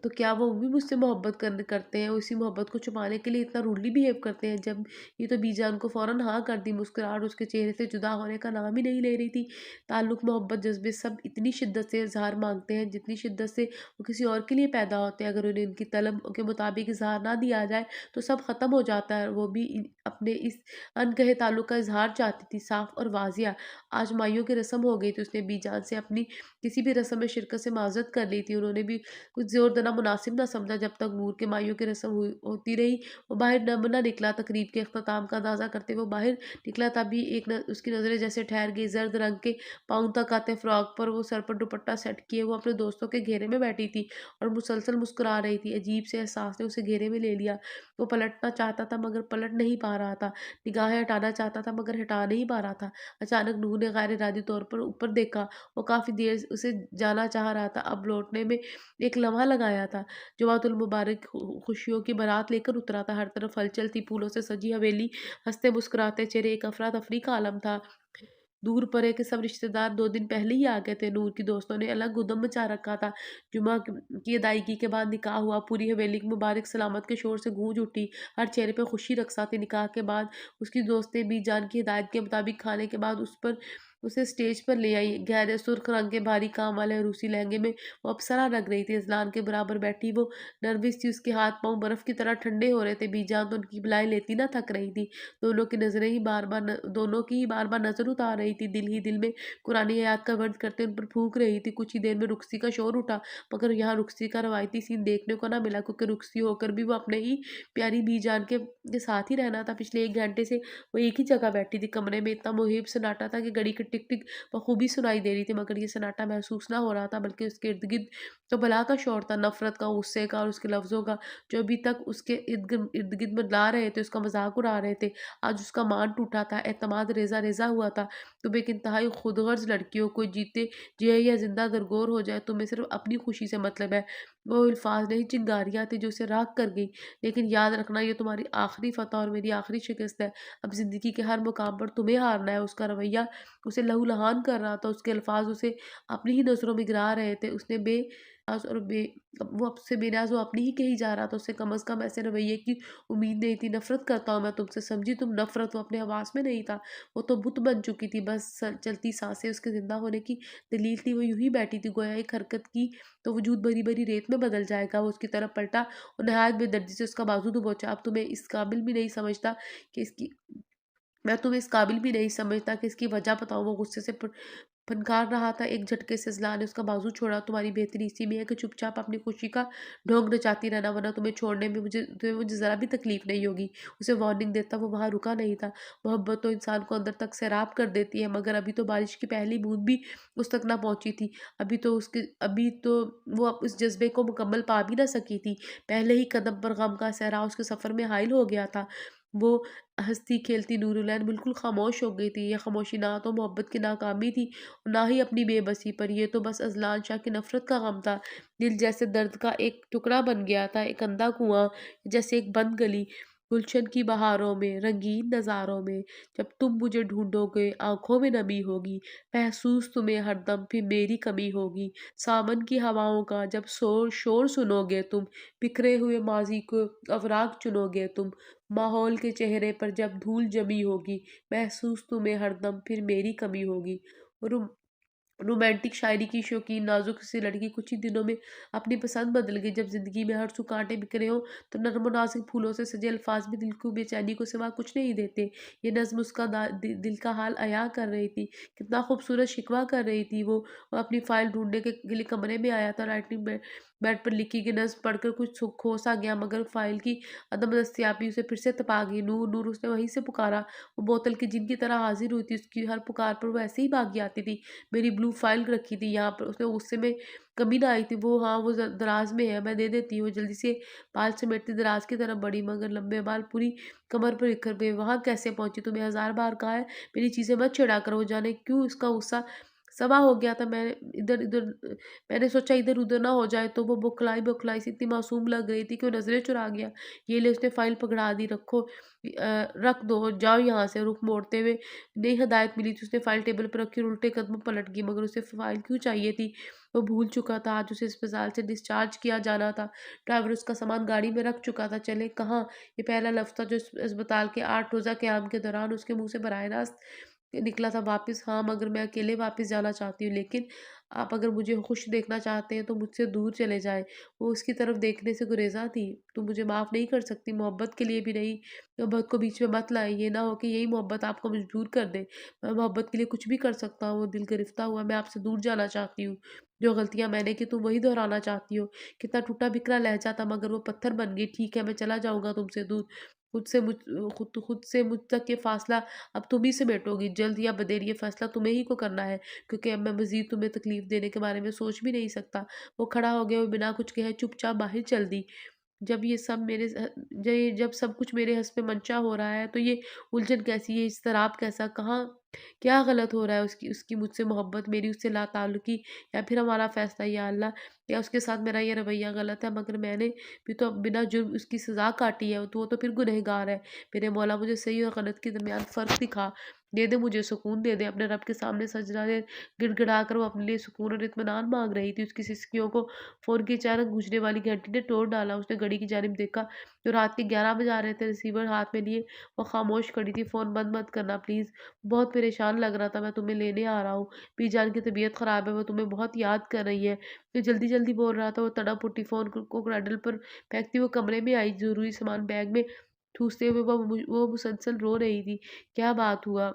तो क्या वो भी मुझसे मोहब्बत करते हैं? उसी मोहब्बत को छुपाने के लिए इतना रूडली बिहेव करते हैं? जब ये तो बीजान को फ़ौरन हाँ कर दी। मुस्कुराहट उसके चेहरे से जुदा होने का नाम ही नहीं ले रही थी। ताल्लुक, मोहब्बत, जज़्बे सब इतनी शिद्दत से इज़हार माँगते हैं जितनी शिद्दत से वो किसी और के लिए पैदा होते हैं। अगर उन्हें उनकी तलब के मुताबिक इज़हार ना दिया जाए तो सब ख़त्म हो जाता है। वो भी अपने इस अनकहे ताल्लुक का इज़हार चाहती थी, साफ़ और वाज़िया। आज माइयों की रस्म हो गई थी। उसने बीजान से अपनी किसी भी रस्म में शिरकत से माज़रत कर ली थी। उन्होंने भी कुछ ज़ोर देना मुनासिब ना समझा। जब तक नूर के माइयों की रस्म होती रही, वो बाहर न निकला। तकरीब के अख्ताम का अंदाज़ा करते हुए वो बाहर निकला, तभी उसकी नज़रें जैसे ठहर गई। जर्द रंग के पाँव तक आते फ्रॉक पर वो सर पर दुपट्टा सेट किए वो अपने दोस्तों के घेरे में बैठी थी और मुसलसल मुस्कुरा रही थी। अजीब से एहसास ने उसे घेरे में ले लिया। वो पलटना चाहता था मगर पलट नहीं पा रहा था। निगाहें हटाना चाहता था मगर हटा नहीं पा रहा था। अचानक नूर ने गैर इरादी तौर पर ऊपर देखा। वो काफ़ी देर उसे जाना चाह रहा था। अब लौटने में एक लम्हा लगाया था। जुमातुल मुबारक खुशियों की बारात लेकर उतरा था। हर तरफ हलचल थी, फूलों से सजी हवेली, हँसते मुस्कुराते चेहरे, एक अफरा-तफरी का आलम था। दूर परे के सब रिश्तेदार 2 दिन पहले ही आ गए थे। नूर की दोस्तों ने अलग उद्दम मचा रखा था। जुमा की अदायगी के बाद निकाह हुआ। पूरी हवेली की मुबारक सलामत के शोर से गूंज उठी। हर चेहरे पे खुशी रक़्सा थी। निकाह के बाद उसकी दोस्तें भी जान की हिदायत के मुताबिक खाने के बाद उसे स्टेज पर ले आई। गहरे सुर्ख रंग के भारी काम वाले रूसी लहंगे में वो अप्सरा लग रही थी। अज़लान के बराबर बैठी वो नर्वस थी। उसके हाथ पाँव बर्फ़ की तरह ठंडे हो रहे थे। बीजान तो उनकी बलाएं लेती ना थक रही थी। दोनों की ही बार बार नज़र उतार रही थी। दिल ही दिल में कुरानी आयत का वर्द करते उन पर फूंक रही थी। कुछ ही देर में रुक्सी का शोर उठा, मगर यहाँ रुक्सी का रवायती सीन देखने को ना मिला, क्योंकि रुक्सी होकर भी वो अपने ही प्यारी बीजान के साथ ही रहना था। पिछले 1 घंटे से वो एक ही जगह बैठी थी। कमरे में इतना मुहिब सन्नाटा था कि घड़ी के टिक टिक बखूबी सुनाई दे रही थी, मगर ये सन्नाटा महसूस ना हो रहा था, बल्कि उसके इर्द-गिर्द तो बला का शोर था, नफ़रत का, गुस्से का और उसके लफ्ज़ों का, जो अभी तक उसके इर्द-गिर्द मंडरा रहे थे, उसका मज़ाक उड़ा रहे थे। आज उसका मान टूटा था, एतमाद रेज़ा-रेज़ा हुआ था। तुम एक इंतहाई खुदगर्ज़ लड़की हो, कोई जीते जिए या ज़िंदा दरगोर हो जाए, तुम्हें सिर्फ़ अपनी खुशी से मतलब है। वो अल्फ़ाज़ नहीं, चिंगारियाँ थी जो उसे राख कर गईं। लेकिन याद रखना, ये तुम्हारी आखिरी फ़तह और मेरी आखिरी शिकस्त है। अब ज़िंदगी के हर मुकाम पर तुम्हें हारना है। उसका रवैया उसे लहूलुहान कर रहा था, उसके अल्फ़ाज़ उसे अपनी ही नज़रों में गिरा रहे थे। उसने बेनाज़ और बे वो अब से बेनाज़ वो अपनी ही कही जा रहा था। उसे कम से कम ऐसे रवैये की उम्मीद नहीं थी। नफ़रत करता हूँ मैं तुमसे, समझी तुम? नफ़रत वो अपने हवास में नहीं था, वो तो बुत बन चुकी थी। बस चलती साँसें उसके ज़िंदा होने की दलील थी। वो यूँ ही बैठी थी, गोया एक हरकत की तो वजूद भरी-भरी रेत में बदल जाएगा। वो उसकी तरफ पलटा और नहायत बेदर्दी से उसका बाजू दबोचा। अब तुम्हें इस काबिल भी नहीं समझता कि इसकी मैं तुम्हें इस काबिल भी नहीं समझता कि इसकी वजह बताऊँ। वो गुस्से से फनकार रहा था। एक झटके से ज़ला ने उसका बाजू छोड़ा। तुम्हारी बेहतरी इसी में है कि चुपचाप अपनी खुशी का ढोंग नचाती रहना, वरना तुम्हें मुझे ज़रा भी तकलीफ नहीं होगी। उसे वार्निंग देता वो वहाँ रुका नहीं था। मोहब्बत तो इंसान को अंदर तक सैराब कर देती है, मगर अभी तो बारिश की पहली बूंद भी उस तक ना पहुंची थी। अभी तो वो अब उस जज्बे को मुकम्मल पा भी ना सकी थी। पहले ही कदम पर गम का सहरा उसके सफ़र में हाइल हो गया था। वो हंसती खेलती नूरुलैन बिल्कुल खामोश हो गई थी। ये खामोशी ना तो मोहब्बत की नाकामी थी, ना ही अपनी बेबसी पर। ये तो बस अज़लान शाह की नफ़रत का गम था। दिल जैसे दर्द का एक टुकड़ा बन गया था, एक अंधा कुआं, जैसे एक बंद गली। गुलशन की बहारों में, रंगीन नज़ारों में, जब तुम मुझे ढूंढोगे आंखों में नमी होगी, महसूस तुम्हें हरदम फिर मेरी कमी होगी। सावन की हवाओं का जब शोर शोर सुनोगे तुम, बिखरे हुए माजी को अवराग चुनोगे तुम, माहौल के चेहरे पर जब धूल जमी होगी, महसूस तुम्हें हरदम फिर मेरी कमी होगी। रोम रोमांटिक शायरी की शौकीन नाजुक सी लड़की कुछ ही दिनों में अपनी पसंद बदल गई। जब ज़िंदगी में हर सू कांटे बिखरे हों, तो नर्म नाज़ुक फूलों से सजे अल्फाज भी दिल को बेचैनी को सिवा कुछ नहीं देते। ये नज़्म उसका दिल का हाल अया कर रही थी। कितना खूबसूरत शिकवा कर रही थी वो अपनी फ़ाइल ढूँढने के लिए कमरे में आया था। राइटिंग बेड पर लिखी गई नज़्म पढ़कर कुछ खो सा गया, मगर फ़ाइल की अदम दस्तयाबी उसे फिर से तपा गई। नूर, नूर उसने वहीं से पुकारा। वो बोतल की जिन की तरह हाज़िर हुई थी। उसकी हर पुकार पर वो ऐसे ही भागी आती थी। मेरी ब्लू फ़ाइल रखी थी यहाँ पर, उसने गुस्से में कमी ना आई थी। वो हाँ, वो दराज में है, मैं दे देती हूँ। जल्दी से बाल समेटती दराज की तरफ बढ़ी, मगर लंबे बाल पूरी कमर पर बिखर गए। वहाँ कैसे पहुंची? तुम्हें हजार बार कहा है मेरी चीजें मत छेड़ा करो। जाने क्यों इसका गुस्सा सवा हो गया था। इधर इधर मैंने सोचा इधर उधर ना हो जाए, तो वो बौखलाई बौखलाई सी इतनी मासूम लग रही थी कि वो नजरें चुरा गया। ये ले, उसने फाइल पकड़ा दी। रख दो, जाओ यहाँ से। रुख मोड़ते हुए नई हदायत मिली थी, उसने फाइल टेबल पर रखी और उल्टे कदम पलट गई। मगर उसे फाइल क्यों चाहिए थी वो भूल चुका था। आज उसे अस्पताल से डिस्चार्ज किया जाना था। ड्राइवर उसका सामान गाड़ी में रख चुका था। चले कहाँ? ये पहला लफ्ज़ था जो अस्पताल के 8 रोज़ा क़याम के दौरान उसके मुंह से बराह रास्त निकला था। वापस? हाँ, मगर मैं अकेले वापस जाना चाहती हूँ। लेकिन आप अगर मुझे खुश देखना चाहते हैं तो मुझसे दूर चले जाएं। वो उसकी तरफ देखने से गुरेजा थी। तुम मुझे माफ़ नहीं कर सकती, मोहब्बत के लिए भी नहीं। मोहब्बत को बीच में मत लाएं। ये ना हो कि यही मोहब्बत आपको मजबूर कर दे। मैं मोहब्बत के लिए कुछ भी कर सकता हूँ। वो दिल गिरफ्ता हुआ, मैं आपसे दूर जाना चाहती हूँ। जो गलतियां मैंने की तुम वही दोहराना चाहती हो। कितना टूटा बिखरा लहजा था, मगर वो पत्थर बन गई। ठीक है, मैं चला जाऊंगा तुमसे दूर। खुद से मुझ तक ये फासला अब तुम ही समेटोगी। जल्द या बदेर ये फैसला तुम्हें ही को करना है, क्योंकि अब मैं मजीद तुम्हें तकलीफ देने के बारे में सोच भी नहीं सकता। वो खड़ा हो गया और बिना कुछ कहे चुपचाप बाहर चल दी। जब सब कुछ मेरे हस्ब मंशा हो रहा है, तो ये उलझन कैसी है, इज़्तिराब कैसा, कहाँ क्या गलत हो रहा है? उसकी उसकी मुझसे मोहब्बत, मेरी उससे लाताल्लुकी, या फिर हमारा फैसला? या अल्लाह, या उसके साथ मेरा ये रवैया गलत है? मगर मैंने भी तो बिना जुर्म उसकी सज़ा काटी है, तो वो तो फिर गुनहगार है। मेरे मौला, मुझे सही और गलत के दरमियान फ़र्क दिखा। दे दे मुझे सुकून, दे दे। अपने रब के सामने सजदा दे गिड़गिड़ा कर वो अपने लिए सुकून और इत्मीनान मांग रही थी। उसकी सिसकियों को फ़ोन की अचानक गूंजने वाली घंटी ने तोड़ डाला। उसने घड़ी की जानिब देखा, जो रात के 11 बजा रहे थे। रिसीवर हाथ में लिए वो खामोश खड़ी थी। फ़ोन बंद मत करना प्लीज़। बहुत परेशान लग रहा था। मैं तुम्हें लेने आ रहा हूँ। बीजान की तबीयत ख़राब है, वो तुम्हें बहुत याद कर रही है। तो जल्दी जल्दी बोल रहा था। वो तड़प उठी। फ़ोन को क्रैडल पर फेंकती वो कमरे में आई। ज़रूरी सामान बैग में ठूसते हुए वो मुसलसल रो रही थी। क्या बात हुआ?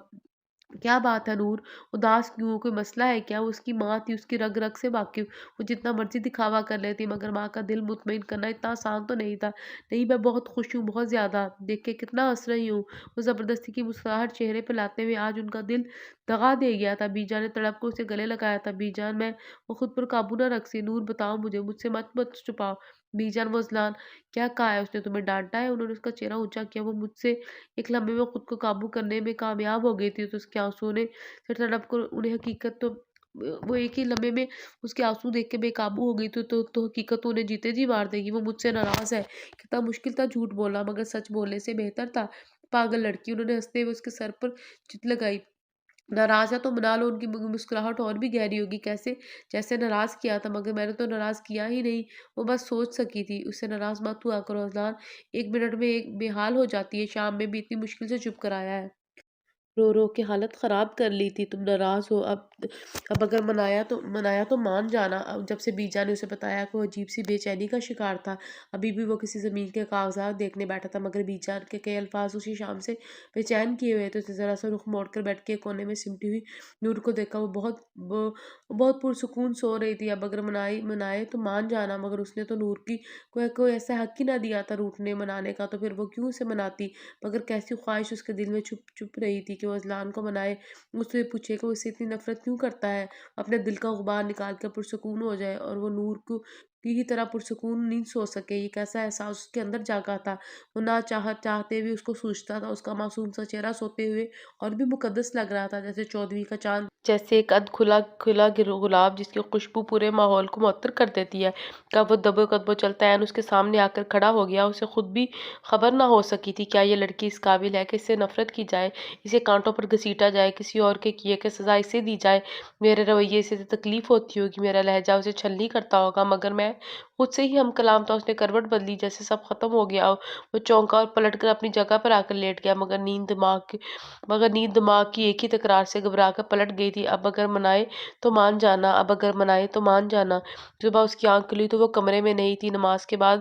क्या बात है नूर? उदास क्यों हो? कोई मसला है क्या? वो उसकी माँ थी, उसकी रग रग से वाकिफ। वो जितना मर्जी दिखावा कर लेती, मगर माँ का दिल मुतमईन करना इतना आसान तो नहीं था। नहीं, मैं बहुत खुश हूँ, बहुत ज्यादा। देख के कितना हंस रही हूँ। वो जबरदस्ती की मुस्कुराहट चेहरे पे लाते हुए आज उनका दिल دغا دے گیا تھا۔ بی جان نے تڑپ کر اسے گلے لگایا تھا۔ بی جان میں وہ خود پر قابو نہ رکھ سی۔ نور بتاؤ مجھ سے مت چھپاؤ۔ بی جان وہ اذلان کیا کہا ہے، اس نے تمہیں ڈانٹا ہے؟ انہوں نے اس کا چہرہ اونچا کیا۔ وہ مجھ سے ایک لمحے میں خود کو قابو کرنے میں کامیاب ہو گئی تھی تو اس کے آنسوؤں نے سے تڑپ کر انہیں حقیقت تو وہ ایک ہی لمحے میں اس کے آنسو دیکھ کے بے قابو ہو گئی تو حقیقت تو انہیں جیتے جی مار دے گی۔ وہ مجھ سے ناراض ہے۔ کتنا مشکل تھا جھوٹ بولنا، مگر سچ بولنے سے بہتر تھا۔ پاگل لڑکی، انہوں نے ہنستے ہوئے اس کے سر پر چت لگائی۔ ناراض ہے تو منا لو۔ ان کی مسکراہٹ اور بھی گہری ہوگی، کیسے جیسے ناراض کیا تھا، مگر میں نے تو ناراض کیا ہی نہیں۔ وہ بس سوچ سکی تھی۔ اس سے ناراض مت ہوا کرو اذلان، ایک منٹ میں ایک بے حال ہو جاتی ہے۔ شام میں بھی اتنی مشکل سے چپ کر آیا ہے، رو رو کے حالت خراب کر لی تھی۔ تم ناراض ہو، اب اگر منایا تو مان جانا۔ جب سے بی جان نے اسے بتایا کہ وہ عجیب سی بے چینی کا شکار تھا، ابھی بھی وہ کسی زمین کے کاغذات دیکھنے بیٹھا تھا، مگر بی جان کے کئی الفاظ اسی شام سے بے چین کیے ہوئے تھے۔ ذرا سا رخ موڑ کر بیٹھ کے کونے میں سمٹی ہوئی نور کو دیکھا۔ وہ بہت پرسکون سو رہی تھی۔ اب اگر منائے تو مان جانا، مگر اس نے تو نور کی کوئی ایسا حق ہی نہ دیا تھا روٹنے منانے کا، تو پھر وہ کیوں اسے مناتی؟ مگر کیسی خواہش اس کے دل میں چھپ رہی تھی کہ وہ اذلان کو منائے، اس سے پوچھے کہ وہ اسے اتنی نفرت کیوں کرتا ہے، اپنے دل کا غبار نکال کر پرسکون ہو جائے اور وہ نور کی ہی طرح پرسکون نیند سو سکے۔ یہ کیسا احساس اس کے اندر جاگا تھا؟ وہ نہ چاہتے بھی اس کو سوچتا تھا۔ اس کا معصوم سا چہرہ سوتے ہوئے اور بھی مقدس لگ رہا تھا، جیسے 14ویں کا چاند، جیسے ایک کھلا گلاب جس کی خوشبو پورے ماحول کو معطر کر دیتی ہے۔ کب وہ دبے قدموں چلتا ہے اس کے سامنے آ کر کھڑا ہو گیا۔ اسے خود بھی خبر نہ ہو سکی تھی کیا یہ لڑکی اس قابل ہے کہ اس سے نفرت کی جائے، اسے کانٹوں پر گھسیٹا جائے، کسی اور کے کیے کہ سزا اسے دی جائے۔ میرے رویے سے تکلیف ہوتی ہوگی، میرا لہجہ اسے چھلنی کرتا ہوگا، مگر میں خود سے ہی ہم کلام تھا۔ اس نے کروٹ بدلی جیسے سب ختم ہو گیا ہو۔ وہ چونکا اور پلٹ کر اپنی جگہ پر آ کر لیٹ گیا، مگر نیند دماغ کی ایک ہی تکرار سے گھبرا کر پلٹ گئی تھی۔ اب اگر منائے تو مان جانا، اب اگر منائے تو مان جانا۔ صبح اس کی آنکھ کھلی تو وہ کمرے میں نہیں تھی، نماز کے بعد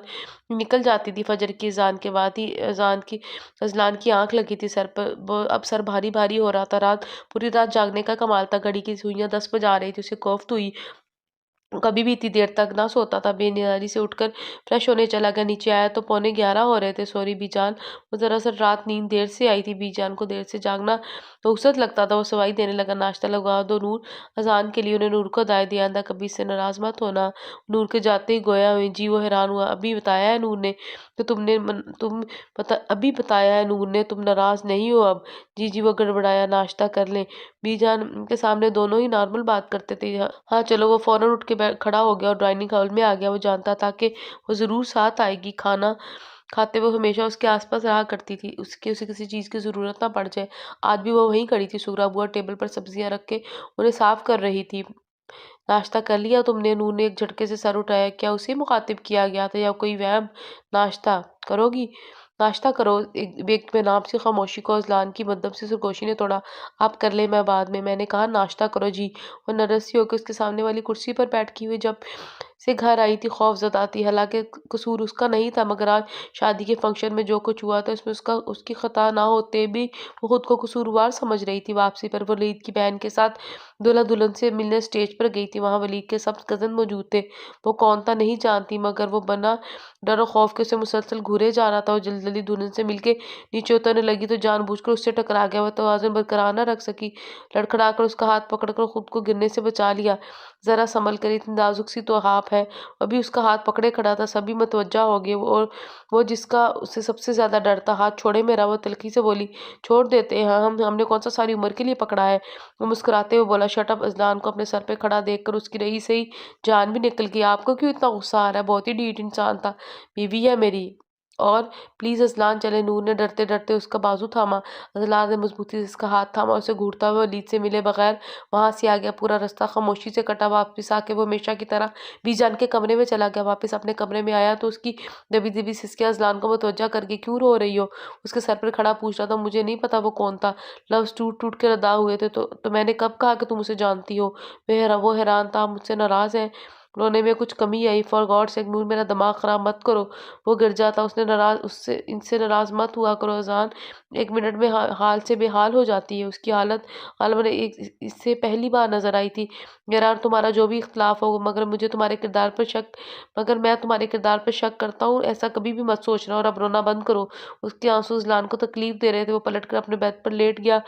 نکل جاتی تھی۔ فجر کی اذان کے بعد ہی اذلان کی آنکھ لگی تھی سر پر، اب سر بھاری بھاری ہو رہا تھا۔ پوری رات جاگنے کا کمال تھا۔ گھڑی کی سوئیاں 10 بجا رہی تھی، اسے کوفت ہوئی۔ کبھی بھی اتنی دیر تک نہ سوتا تھا۔ بے نیازی سے اٹھ کر فریش ہونے چلا گیا۔ نیچے آیا تو 11:15 ہو رہے تھے۔ سوری بی جان، وہ دراصل رات نیند دیر سے آئی تھی۔ بی جان کو دیر سے جاگنا رخصت لگتا تھا۔ وہ سوائی دینے لگا، ناشتہ لگوا دو نور، اذان کے لیے۔ انہیں نور کو ہدایت دیا، آئندہ کبھی اس سے ناراض مت ہونا۔ نور کے جاتے ہی گویا ہوئی جی وہ حیران ہوا۔ ابھی بتایا ہے نور نے تم ناراض نہیں ہو اب؟ جی وہ گڑبڑایا۔ ناشتہ کر لیں؟ بی جان کے سامنے دونوں ہی نارمل بات کرتے تھے۔ ہاں چلو۔ وہ فوراً اٹھ کے کھڑا ہو گیا اور ڈائننگ ہال میں آ گیا۔ وہ جانتا تھا کہ وہ ضرور ساتھ آئے گی۔ کھانا کھاتے وہ ہمیشہ اس کے آس پاس رہا کرتی تھی، اسے کسی چیز کی ضرورت نہ پڑ جائے۔ آج بھی وہ وہیں کھڑی تھی۔ سغرا بوا ٹیبل پر سبزیاں رکھ کے انہیں صاف کر رہی تھی۔ ناشتہ کر لیا تم نے؟ نور نے ایک جھٹکے سے سر اٹھایا۔ کیا اسے مخاطب کیا گیا تھا یا کوئی وہم؟ ناشتہ کرو گی؟ ناشتہ کرو۔ ایک بے نام سی خاموشی کو اذلان کی مدھم سی سرگوشی نے توڑا۔ آپ کر لیں، میں بعد میں نے کہا ناشتہ کرو جی۔ وہ نرس سی ہو کے اس کے سامنے والی کرسی پر بیٹھ ہوئی جب سے گھر آئی تھی خوف زدہ تھی۔ حالانکہ قصور اس کا نہیں تھا، مگر آج شادی کے فنکشن میں جو کچھ ہوا تھا اس میں اس کی خطا نہ ہوتے بھی وہ خود کو قصوروار سمجھ رہی تھی۔ واپسی پر وہ ولید کی بہن کے ساتھ دلہا دلہن سے ملنے اسٹیج پر گئی تھی۔ وہاں ولید کے سب کزن موجود تھے۔ وہ کون تھا نہیں جانتی، مگر وہ بنا ڈر و خوف کے اسے مسلسل گھورے جا رہا تھا۔ وہ جلدی دلہن سے مل کے نیچے اترنے لگی تو جان بوجھ کر اس سے ٹکرا گیا۔ وہ توازن برقرار نہ رکھ سکی، لڑکھڑا کر اس کا ہاتھ پکڑ کر خود کو گرنے سے بچا لیا۔ ذرا سنبھل کر، اتنی نازک سی تو آپ ہے۔ ابھی اس کا ہاتھ پکڑے کھڑا تھا۔ سبھی متوجہ ہو گئے اور وہ جس کا اسے سب سے زیادہ ڈر تھا، ہاتھ چھوڑے میرا۔ وہ تلخی سے بولی، چھوڑ دیتے ہیں ہم نے کون سا ساری عمر کے لیے پکڑا ہے؟ وہ مسکراتے ہوئے بولا، شٹ اپ۔ اذلان کو اپنے سر پہ کھڑا دیکھ کر اس کی رہی سے ہی جان بھی نکل گئی۔ آپ کو کیوں اتنا غصہ آ رہا ہے؟ بہت ہی ڈھیٹ انسان تھا، بیوی ہے میری۔ اور پلیز اذلان چلے۔ نور نے ڈرتے ڈرتے اس کا بازو تھاما۔ اذلان نے مضبوطی سے اس کا ہاتھ تھاما، اسے گھورتا ہوا ولید سے ملے بغیر وہاں سے آ گیا۔ پورا رستہ خاموشی سے کٹا۔ واپس آ کے وہ ہمیشہ کی طرح بی جان کے کمرے میں چلا گیا۔ واپس اپنے کمرے میں آیا تو اس کی دبی دبی سسکیاں اذلان کو متوجہ کر کے، کیوں رو رہی ہو؟ اس کے سر پر کھڑا پوچھ رہا تھا۔ مجھے نہیں پتا وہ کون تھا، لفظ ٹوٹ ٹوٹ کے ادا ہوئے تھے۔ تو میں نے کب کہا کہ تم اسے جانتی ہو؟ وہ حیران تھا۔ آپ مجھ سے ناراض ہیں؟ رونے میں کچھ کمی آئی؟ فار گاڈ سیک نور، میرا دماغ خراب مت کرو۔ وہ گر جاتا۔ ان سے ناراض مت ہوا کرو اذان، ایک منٹ میں حال سے بے حال ہو جاتی ہے۔ اس کی حالت غالباً اس سے پہلی بار نظر آئی تھی۔ میرا اور تمہارا جو بھی اختلاف ہو، مگر میں تمہارے کردار پر شک کرتا ہوں، ایسا کبھی بھی مت سوچنا۔ اور اب رونا بند کرو۔ اس کے آنسو اذلان کو تکلیف دے رہے تھے۔ وہ پلٹ کر اپنے بیڈ پر لیٹ گیا۔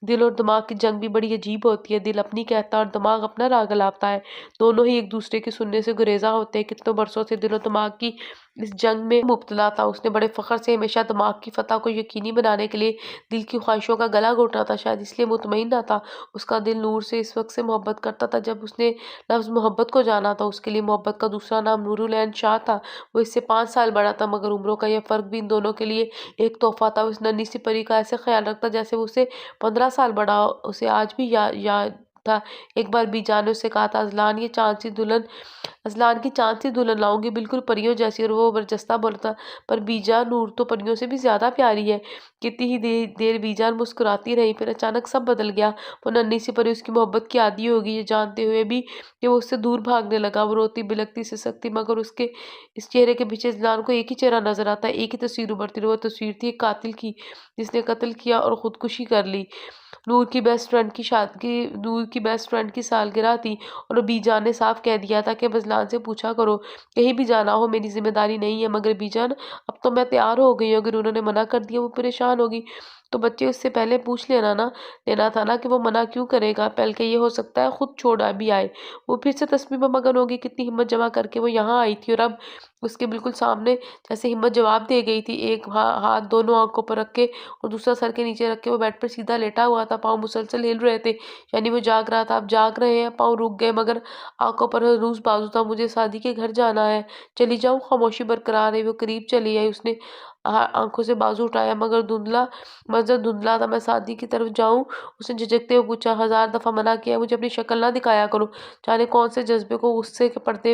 دل اور دماغ کی جنگ بھی بڑی عجیب ہوتی ہے، دل اپنی کہتا ہے اور دماغ اپنا راہ گلاتا ہے، دونوں ہی ایک دوسرے کے سننے سے گریزاں ہوتے ہیں۔ کتنے برسوں سے دل و دماغ کی اس جنگ میں مبتلا تھا، اس نے بڑے فخر سے ہمیشہ دماغ کی فتح کو یقینی بنانے کے لیے دل کی خواہشوں کا گلا گھونٹا تھا، شاید اس لیے مطمئن نہ تھا۔ اس کا دل نور سے اس وقت سے محبت کرتا تھا جب اس نے لفظ محبت کو جانا تھا۔ اس کے لیے محبت کا دوسرا نام نور العین شاہ تھا۔ وہ اس سے 5 سال بڑا تھا، مگر عمروں کا یہ فرق بھی ان دونوں کے لیے ایک تحفہ تھا۔ وہ اس ننھی سی پری کا ایسے خیال رکھتا جیسے وہ اسے 15 سال بڑا ہو۔ اسے آج بھی یاد تھا ایک بار بی جان نے اس سے کہا تھا، ازلان کی چاند سی دلہن لاؤں گی، بالکل پریوں جیسی، اور وہ برجستہ بولا تھا، پر بی جان نور تو پریوں سے بھی زیادہ پیاری ہے۔ کتنی ہی دیر بی جان مسکراتی رہی، پھر اچانک سب بدل گیا۔ وہ ننھی سی پری اس کی محبت کی عادی ہوگی یہ جانتے ہوئے بھی کہ وہ اس سے دور بھاگنے لگا۔ وہ روتی بلکتی سسکتی، مگر اس چہرے کے پیچھے ازلان کو ایک ہی چہرہ نظر آتا ہے، ایک ہی تصویر ابھرتی رہی۔ وہ تصویر تھی ایک قاتل کی جس نے قتل کیا اور خودکشی کر لی۔ نور کی بیسٹ فرینڈ کی سالگرہ تھی اور بی جان نے صاف کہہ دیا تھا کہ اب ازلان سے پوچھا کرو، کہیں بھی جانا ہو میری ذمہ داری نہیں ہے۔ مگر بی جان اب تو میں تیار ہو گئی ہوں، اگر انہوں نے منع کر دیا وہ پریشان ہوگی تو بچے اس سے پہلے پوچھ لینا تھا نا کہ وہ منع کیوں کرے گا، بلکہ یہ ہو سکتا ہے خود چھوڑ بھی آئے۔ وہ پھر سے تسبیح میں مگن ہوگی، کتنی ہمت جمع کر کے وہ یہاں آئی تھی اور اب اس کے بالکل سامنے جیسے ہمت جواب دے گئی تھی۔ ایک ہاتھ دونوں آنکھوں پر رکھ کے اور دوسرا سر کے نیچے رکھ کے وہ بیڈ پر سیدھا لیٹا ہوا تھا، پاؤں مسلسل ہل رہے تھے، یعنی وہ جاگ رہا تھا۔ اب جاگ رہے ہیں، پاؤں رک گئے مگر آنکھوں پر ہنوز بازو تھا۔ مجھے سعدی کے گھر جانا ہے، چلی جاؤں؟ خاموشی برقرار رہی۔ وہ قریب چلی آئی، اس نے آنکھوں سے بازو اٹھایا مگر منظر دھندلا تھا۔ میں سعدی کی طرف جاؤں؟ اس نے جھجکتے ہوئے پوچھا۔ 1000 دفعہ منع کیا ہے، مجھے اپنی شکل نہ دکھایا کرو۔ جانے کون سے جذبے کو غصے کے پردے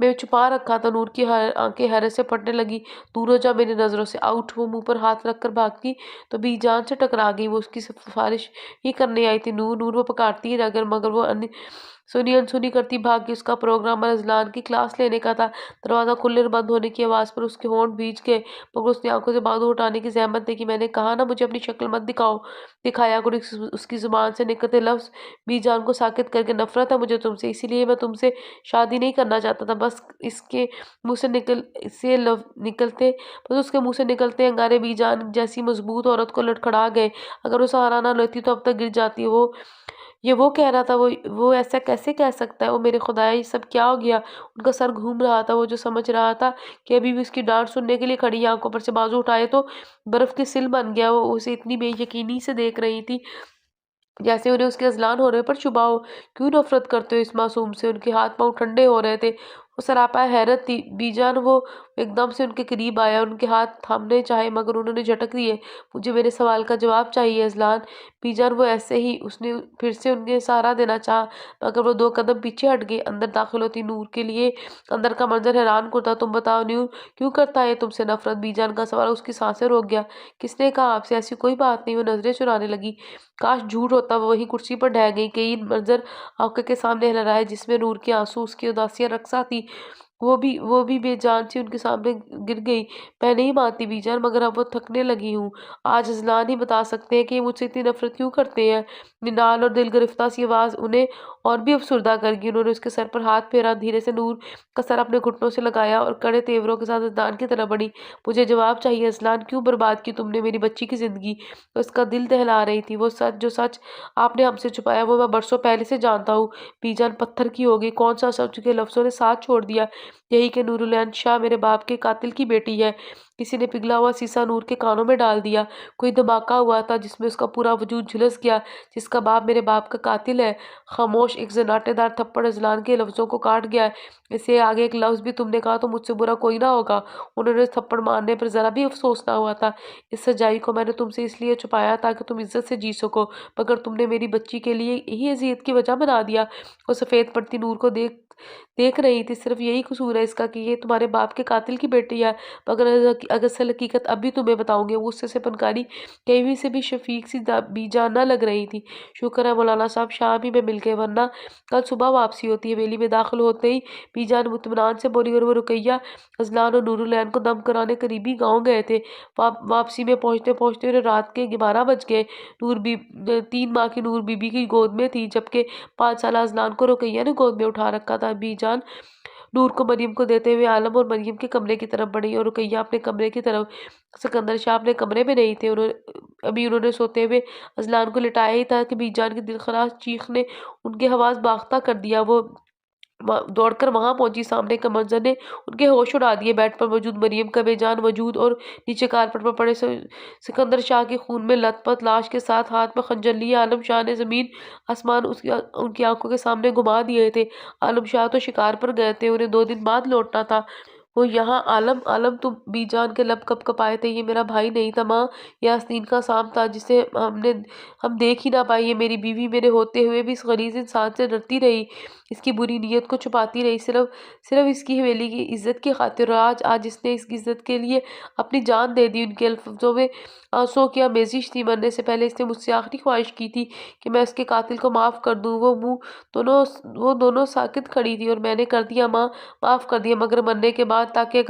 میں چھپا رکھا تھا۔ نور کی آنکھیں حیرت سے پھٹنے لگی۔ دور ہو جا میری نظروں سے، آؤٹ! وہ منہ پر ہاتھ رکھ کر بھاگی تو بی جان سے ٹکرا گئی۔ وہ اس کی سفارش ہی کرنے آئی تھی۔ نور نور! وہ پکارتی ہی رہ مگر وہ انسنی کرتی بھاگ گئی۔ اس کا پروگرام ازلان کی کلاس لینے کا تھا۔ دروازہ کھلنے اور بند ہونے کی آواز پر اس کے ہونٹ بھیج گئے مگر اس نے آنکھوں سے بازو اٹھانے کی زحمت دیکھی۔ میں نے کہا نا مجھے اپنی شکل مت دکھایا کرو۔ اس کی زبان سے نکلتے لفظ بی جان کو ساکت کر کے، نفرت ہے مجھے تم سے، اسی لیے میں تم سے شادی نہیں کرنا چاہتا تھا۔ بس اس کے منہ سے نکلتے انگارے بی جان جیسی مضبوط عورت کو لڑکھڑا گئے۔ اگر وہ سہارا نہ لیتی تو اب تک گر جاتی۔ یہ وہ کہہ رہا تھا، وہ ایسا کیسے کہہ سکتا ہے؟ او میرے خدایا، یہ سب کیا ہو گیا؟ ان کا سر گھوم رہا تھا۔ وہ جو سمجھ رہا تھا کہ ابھی بھی اس کی ڈانٹ سننے کے لیے کھڑی ہے، آنکھوں پر سے بازو اٹھائے تو برف کے سل بن گیا۔ وہ اسے اتنی بے یقینی سے دیکھ رہی تھی جیسے انہیں اس کے ازلان ہونے پر شبہ ہو۔ کیوں نفرت کرتے ہو اس معصوم سے؟ ان کے ہاتھ پاؤں ٹھنڈے ہو رہے تھے، وہ سراپا حیرت تھی۔ بی جان وہ ایک دم سے ان کے قریب آیا، ان کے ہاتھ تھامنے چاہے مگر انہوں نے جھٹک دیے۔ مجھے میرے سوال کا جواب چاہیے ازلان۔ بی جان وہ ایسے ہی، اس نے پھر سے انہیں سہارا دینا چاہا مگر وہ 2 قدم پیچھے ہٹ گئی۔ اندر داخل ہوتی نور کے لیے اندر کا منظر حیران کن تھا۔ تم بتاؤ نور، کیوں کرتا ہے یہ تم سے نفرت؟ بی جان کا سوال اس کی سانسیں روک گیا۔ کس نے کہا آپ سے؟ ایسی کوئی بات نہیں۔ وہ نظریں چرانے لگی۔ کاش جھوٹ ہوتا۔ وہ وہیں کرسی پر ڈھہ گئی۔ کئی منظر آنکھوں کے سامنے لہرائے، جس میں نور کے آنسو، اس کی اداسیاں رقصاں تھی۔ وہ بھی بے جان سی ان کے سامنے گر گئی۔ میں نہیں مانتی بی جان، مگر اب وہ تھکنے لگی ہوں۔ آج ازلان ہی بتا سکتے ہیں کہ یہ مجھ سے اتنی نفرت کیوں کرتے ہیں۔ نڈال اور دل گرفتہ سی آواز انہیں اور بھی افسردہ کر گئی۔ انہوں نے اس کے سر پر ہاتھ پھیرا، دھیرے سے نور کا سر اپنے گھٹنوں سے لگایا اور کڑے تیوروں کے ساتھ ازلان کی طرف بڑھی۔ مجھے جواب چاہیے ازلان، کیوں برباد کی تم نے میری بچی کی زندگی؟ وہ اس کا دل دہلا رہی تھی۔ وہ جو سچ آپ نے ہم سے چھپایا وہ میں برسوں پہلے سے جانتا ہوں۔ بی جان پتھر کی ہو گئی۔ کون سا سچ؟ کے لفظوں نے ساتھ چھوڑ دیا۔ یہی کہ نور العین شاہ میرے باپ کے قاتل کی بیٹی ہے۔ کسی نے پگھلا ہوا سیسا نور کے کانوں میں ڈال دیا۔ کوئی دھماکہ ہوا تھا جس میں اس کا پورا وجود جھلس گیا۔ جس کا باپ میرے باپ کا قاتل ہے۔ خاموش! ایک زناٹے دار تھپڑ ازلان کے لفظوں کو کاٹ گیا۔ اس سے آگے ایک لفظ بھی تم نے کہا تو مجھ سے برا کوئی نہ ہوگا۔ انہوں نے تھپڑ مارنے پر ذرا بھی افسوس نہ ہوا تھا۔ اس سچائی کو میں نے تم سے اس لیے چھپایا تاکہ تم عزت سے جی سکو، مگر تم نے میری بچی کے لیے یہی اذیت کی وجہ بنا دیا۔ وہ سفید پڑتی نور کو دیکھ رہی تھی۔ صرف یہی قصور ہے اس کا کہ یہ تمہارے باپ کے قاتل کی بیٹی ہے، مگر اصل حقیقت اب بھی تمہیں بتاؤں گی۔ غصے سے پنکاری کیوی سے بھی شفیق سی بی جان نہ لگ رہی تھی۔ شکر ہے مولانا صاحب شام ہی میں مل گئے، ورنہ کل صبح واپسی ہوتی۔ حویلی میں داخل ہوتے ہی بی جان اطمینان سے بولی، اور وہ رقیہ، ازلان اور نور العین کو دم کرانے قریبی گاؤں گئے تھے۔ واپسی میں پہنچتے پہنچتے انہیں رات کے 12 بج گئے۔ 3 ماہ کی نور بی بی کی گود میں تھی جبکہ 5 سالہ ازلان کو رقیہ نے گود میں اٹھا رکھا تھا۔ بی جان نور کو مریم کو دیتے ہوئے عالم اور مریم کے کمرے کی طرف بڑھی اور رقیہ اپنے کمرے کی طرف۔ سکندر شاہ اپنے کمرے میں نہیں تھے۔ ابھی انہوں نے سوتے ہوئے اذلان کو لٹایا ہی تھا کہ بی جان کی دلخراش چیخ نے ان کے حواس باختہ کر دیا۔ وہ دوڑ کر وہاں پہنچی۔ سامنے کا منظر نے ان کے ہوش اڑا دیے۔ بیڈ پر موجود مریم کا بے جان وجود اور نیچے کارپٹ پر پڑے سکندر شاہ کے خون میں لت پت لاش کے ساتھ ہاتھ میں خنجر لیے عالم شاہ نے زمین آسمان ان کی آنکھوں کے سامنے گھما دیے تھے۔ عالم شاہ تو شکار پر گئے تھے، انہیں 2 دن بعد لوٹنا تھا۔ وہ یہاں عالم عالم تم بی جان کے لب کپ کپائے تھے۔ یہ میرا بھائی نہیں تھا ماں، یہ آستین کا سام تھا جسے ہم دیکھ ہی نہ پائے۔ یہ میری بیوی میرے ہوتے ہوئے بھی اس غلیظ انسان سے ڈرتی رہی، اس کی بری نیت کو چھپاتی رہی، صرف اس کی حویلی کی عزت کی خاطر۔ اور آج اس نے اس عزت کے لیے اپنی جان دے دی۔ ان کے الفاظوں میں آنسوؤں کی آمیزش تھی۔ مرنے سے پہلے اس نے مجھ سے آخری خواہش کی تھی کہ میں اس کے قاتل کو معاف کر دوں۔ وہ دونوں ساکت کھڑی تھی اور میں نے کر دیا ماں، معاف کر دیا، مگر مرنے کے بعد تاکہ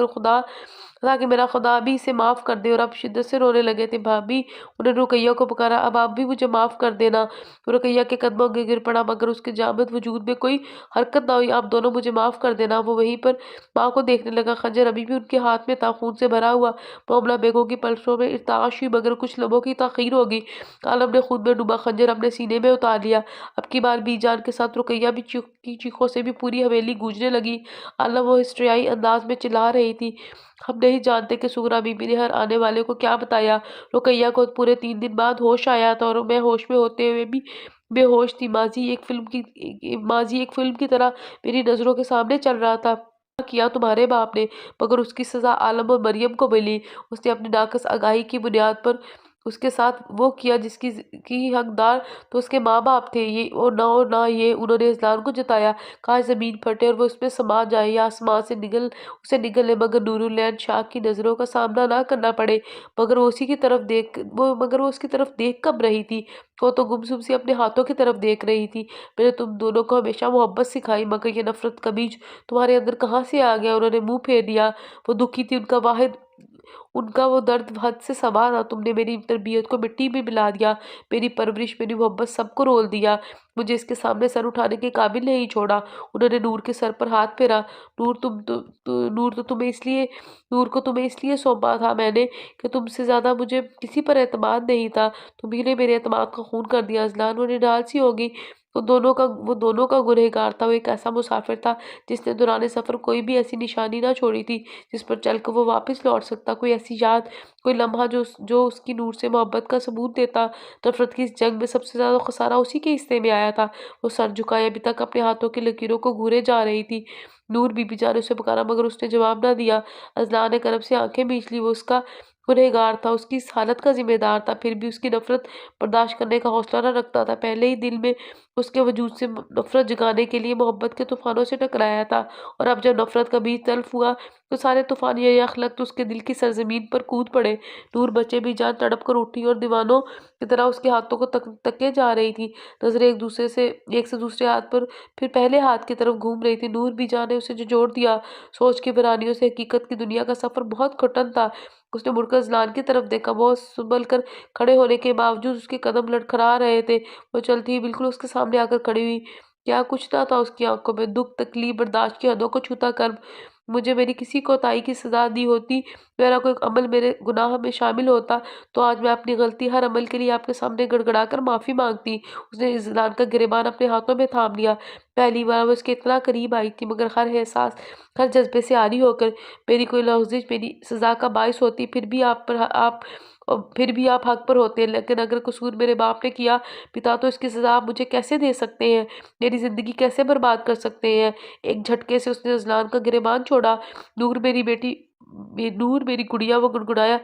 میرا خدا بھی اسے معاف کر دے۔ اور اب شدت سے رونے لگے تھے۔ بھابھی، انہوں نے رقیہ کو پکارا، اب آپ بھی مجھے معاف کر دینا۔ وہ رقیہ کے قدموں کے گر پڑا، مگر اس کے جامد وجود میں کوئی حرکت نہ ہوئی۔ آپ دونوں مجھے معاف کر دینا۔ وہ وہیں پر ماں کو دیکھنے لگا۔ خنجر ابھی بھی ان کے ہاتھ میں تھا، خون سے بھرا ہوا۔ معاملہ بیگوں کی پلکوں میں ارتعاش ہوئی، مگر کچھ لمحوں کی تاخیر ہوگی۔ عالم نے خون میں ڈوبا خنجر اپنے سینے میں اتار لیا۔ اب کی بار بی جان کے ساتھ رقیہ کی چیخوں سے بھی پوری حویلی گونجنے لگی۔ عالم وہ ہسٹریائی انداز میں چلا رہی تھی، ہم نہیں جانتے کہ سغرا بی بی نے ہر آنے والے کو کیا بتایا۔ رقیہ کو پورے 3 دن بعد ہوش آیا تھا اور میں ہوش میں ہوتے ہوئے بھی بے ہوش تھی۔ ماضی ایک فلم کی طرح میری نظروں کے سامنے چل رہا تھا۔ کیا تمہارے باپ نے، مگر اس کی سزا عالم اور مریم کو ملی۔ اس نے اپنی ناقص آگاہی کی بنیاد پر اس کے ساتھ وہ کیا جس کی حقدار تو اس کے ماں باپ تھے، اور نہ یہ انہوں نے اذلان کو جتایا۔ کاش زمین پھٹے اور وہ اس میں سما جائے یا آسمان سے اسے نگل لے، مگر نور العین شاہ کی نظروں کا سامنا نہ کرنا پڑے۔ مگر وہ اس کی طرف دیکھ کب رہی تھی؟ وہ تو گمسم سی اپنے ہاتھوں کی طرف دیکھ رہی تھی۔ میں نے تم دونوں کو ہمیشہ محبت سکھائی، مگر یہ نفرت کا بیج تمہارے اندر کہاں سے آ گیا؟ انہوں نے منہ پھیر لیا۔ وہ دکھی تھی، ان کا وہ درد حد سے سوا تھا۔ تم نے میری تربیت کو مٹی میں ملا دیا، میری پرورش، میری محبت سب کو رول دیا، مجھے اس کے سامنے سر اٹھانے کے قابل نہیں چھوڑا۔ انہوں نے نور کے سر پر ہاتھ پھیرا۔ نور کو تمہیں اس لیے سونپا تھا میں نے کہ تم سے زیادہ مجھے کسی پر اعتماد نہیں تھا۔ تمہیں نے میرے اعتماد کا خون کر دیا۔ اذلان وہ نڈال سی ہوگی۔ وہ دونوں کا گنہگار تھا۔ وہ ایک ایسا مسافر تھا جس نے دوران سفر کوئی بھی ایسی نشانی نہ چھوڑی تھی جس پر چل کر وہ واپس لوٹ سکتا، کوئی ایسی یاد، کوئی لمحہ جو اس کی نور سے محبت کا ثبوت دیتا۔ نفرت کی اس جنگ میں سب سے زیادہ خسارہ اسی کے حصے میں آیا تھا۔ وہ سر جھکائے ابھی تک اپنے ہاتھوں کی لکیروں کو گھورے جا رہی تھی۔ نور بی بی جان نے اسے پکارا، مگر اس نے جواب نہ دیا۔ اذلان نے کرب سے آنکھیں مینچ لی۔ وہ اس کا گنہگار تھا، اس کی اس حالت کا ذمہ دار تھا، پھر بھی اس کی نفرت برداشت کرنے کا حوصلہ نہ رکھتا تھا۔ پہلے ہی دل میں اس کے وجود سے نفرت جگانے کے لیے محبت کے طوفانوں سے ٹکرایا تھا، اور اب جب نفرت کا بیج تلف ہوا تو سارے طوفان یا یخ لخت اس کے دل کی سرزمین پر کود پڑے۔ نور بچے بی جان تڑپ کر اٹھی اور دیوانوں کی طرح اس کے ہاتھوں کو تکے جا رہی تھی۔ نظریں ایک سے دوسرے ہاتھ پر پھر پہلے ہاتھ کی طرف گھوم رہی تھی۔ نور بی جان نے اسے جھنجھوڑ دیا۔ سوچ کی ویرانیوں سے حقیقت کی دنیا کا سفر بہت گھٹن تھا۔ اس نے مڑ کر اذلان کی طرف دیکھا۔ وہ سنبھل کر کھڑے ہونے کے باوجود اس کے قدم لڑکھڑا رہے تھے۔ وہ چلتی ہوئی بالکل اس کے سامنے آ کر کھڑی ہوئی۔ کیا کچھ نہ تھا اس کی آنکھوں میں، دکھ، تکلیف، برداشت کی حدوں کو چھوتا کرب۔ مجھے میری کسی کوتاہی کی سزا دی ہوتی، میرا کوئی عمل میرے گناہ میں شامل ہوتا، تو آج میں اپنی غلطی، ہر عمل کے لیے آپ کے سامنے گڑ گڑا کر معافی مانگتی۔ اس نے اذلان کا گریبان اپنے ہاتھوں میں تھام لیا۔ پہلی بار وہ اس کے اتنا قریب آئی تھی، مگر ہر احساس، ہر جذبے سے عاری ہو کر میری کوئی لغزش میری سزا کا باعث ہوتی، پھر بھی آپ حق پر ہوتے۔ لیکن اگر قصور میرے باپ نے کیا پتا، تو اس کی سزا آپ مجھے کیسے دے سکتے ہیں؟ میری زندگی کیسے برباد کر سکتے ہیں؟ ایک جھٹکے سے اس نے اذلان کا گریبان چھوڑا۔ نور میری بیٹی، نور میری گڑیا، وہ گڑگڑایا،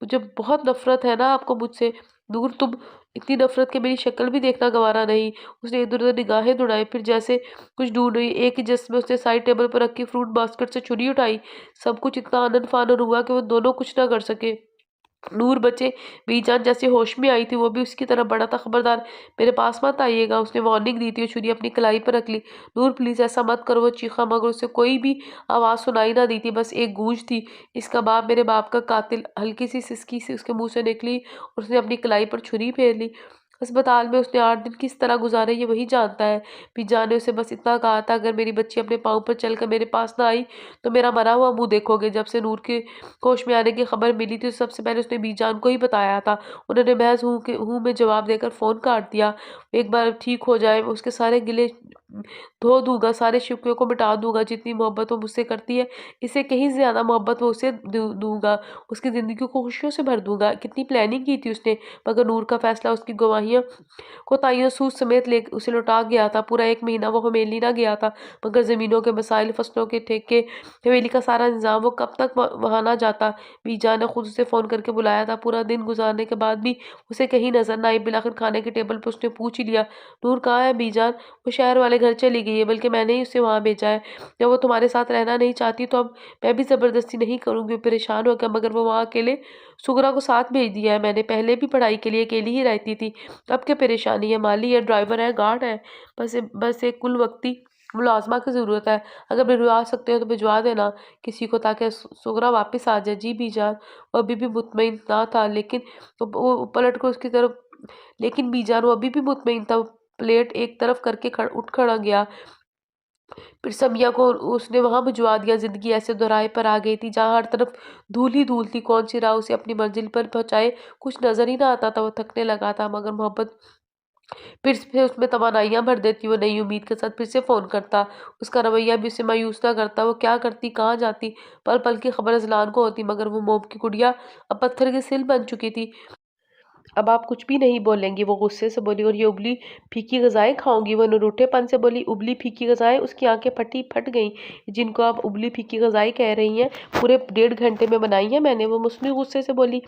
مجھے بہت نفرت ہے نا آپ کو مجھ سے۔ نور، تم اتنی نفرت کہ میری شکل بھی دیکھنا گوارا نہیں۔ اس نے ادھر ادھر نگاہیں دوڑائی، پھر جیسے کچھ ڈھونڈ رہی ایک ہی جس میں اس نے سائڈ ٹیبل پر رکھی فروٹ باسکٹ سے چھری اٹھائی۔ سب کچھ اتنا آنن فانن ہوا کہ وہ دونوں کچھ نہ کر سکے۔ نور بچے بی جان جیسے ہوش میں آئی تھی، وہ بھی اس کی طرف بڑا تھا۔ خبردار میرے پاس مت آئیے گا، اس نے وارننگ دی تھی، اور چھری اپنی کلائی پر رکھ لی۔ نور پلیز ایسا مت کرو، وہ چیخا، مگر اسے کوئی بھی آواز سنائی نہ دی تھی، بس ایک گونج تھی، اس کا باپ، میرے باپ کا قاتل۔ ہلکی سی سسکی سی اس کے منہ سے نکلی اور اس نے اپنی کلائی پر چھری پھیر لی۔ अस्पताल में उसने 8 दिन किस तरह गुज़ारे ये वही जानता है। बीजान ने उसे बस इतना कहा था, अगर मेरी बच्ची अपने पाँव पर चलकर मेरे पास ना आई तो मेरा मरा हुआ मुँह देखोगे। जब से नूर के होश में आने की खबर मिली थी, तो सबसे पहले उसने बीजान को ही बताया था। उन्होंने महज़ हूँ में जवाब देकर फ़ोन काट दिया। एक बार ठीक हो जाए, उसके सारे गिले धो दूँगा, सारे शिकवे को मिटा दूँगा। जितनी मोहब्बत वो मुझसे करती है, इससे कहीं ज़्यादा मोहब्बत वो उसे दूँगा। उसकी ज़िंदगी को खुशियों से भर दूँगा। कितनी प्लानिंग की थी उसने, मगर नूर का फैसला उसकी गवाहियाँ कोताहियों सूद समेत ले उसे लौटा गया था। पूरा 1 महीना वो हवेली ना गया था, मगर ज़मीनों के मसाइल, फसलों के ठेके, हवेली का सारा इंतज़ाम, वो कब तक वहाँ ना जाता। बीजान ने खुद उसे फ़ोन करके बुलाया था। पूरा दिन गुज़ारने के बाद भी उसे कहीं नज़र ना आई। बिलाखिर खाने के टेबल पर उसने पूछ ही लिया, नूर कहाँ है बीजान? वो शहर वाले घर चली गई है, बल्कि मैंने ही उसे वहाँ भेजा है। जब वो तुम्हारे साथ रहना नहीं चाहती तो अब मैं भी ज़बरदस्ती नहीं करूँगी। वो परेशान हो गया, मगर वो वहाँ अकेले सुगरा को साथ भेज दिया है मैंने। पहले भी पढ़ाई के लिए अकेली ही रहती थी। अब क्या परेशानी है? माली है, ड्राइवर है, गार्ड है, बस एक कुल वक्ती मुलाजमा की ज़रूरत है। अगर भिजवा सकते हो तो भिजवा देना किसी को, ताकि सुगरा वापस आ जाए। जी बीजान। वो अभी भी मुतमईन ना था, लेकिन वो पलट कर उसकी तरफ लेकिन बीजान वो अभी भी मुतमईन था। वो प्लेट एक तरफ करके उठ खड़ा गया। फिर समिया को उसने वहां भिजवा दिया। जिंदगी ऐसे दोराहे पर आ गई थी, जहां हर तरफ धूल ही धूल थी। कौन सी राह उसे अपनी मंजिल पर पहुंचाए, कुछ नजर ही ना आता था। वो थकने लगा था, मगर मोहब्बत फिर से उसमें तमन्नाइयां भर देती। वो नई उम्मीद के साथ फिर से फोन करता। उसका रवैया भी उसे मायूस ना करता। वो क्या करती, कहाँ जाती, पल पल की खबर अजलान को होती, मगर वो मोम की गुड़िया अब पत्थर की सिल बन चुकी थी। अब आप कुछ भी नहीं बोलेंगी, वो गुस्से से बोली। और ये उबली फीकी गजाएं खाऊंगी, वो निरूठेपन से बोली। उबली फीकी गजाएं? उसकी आंखें फट गईं। जिनको आप उबली फीकी गजाएं कह रही हैं, पूरे 1.5 घंटे में बनाई है मैंने, वो मुस्लिम गुस्से से बोली।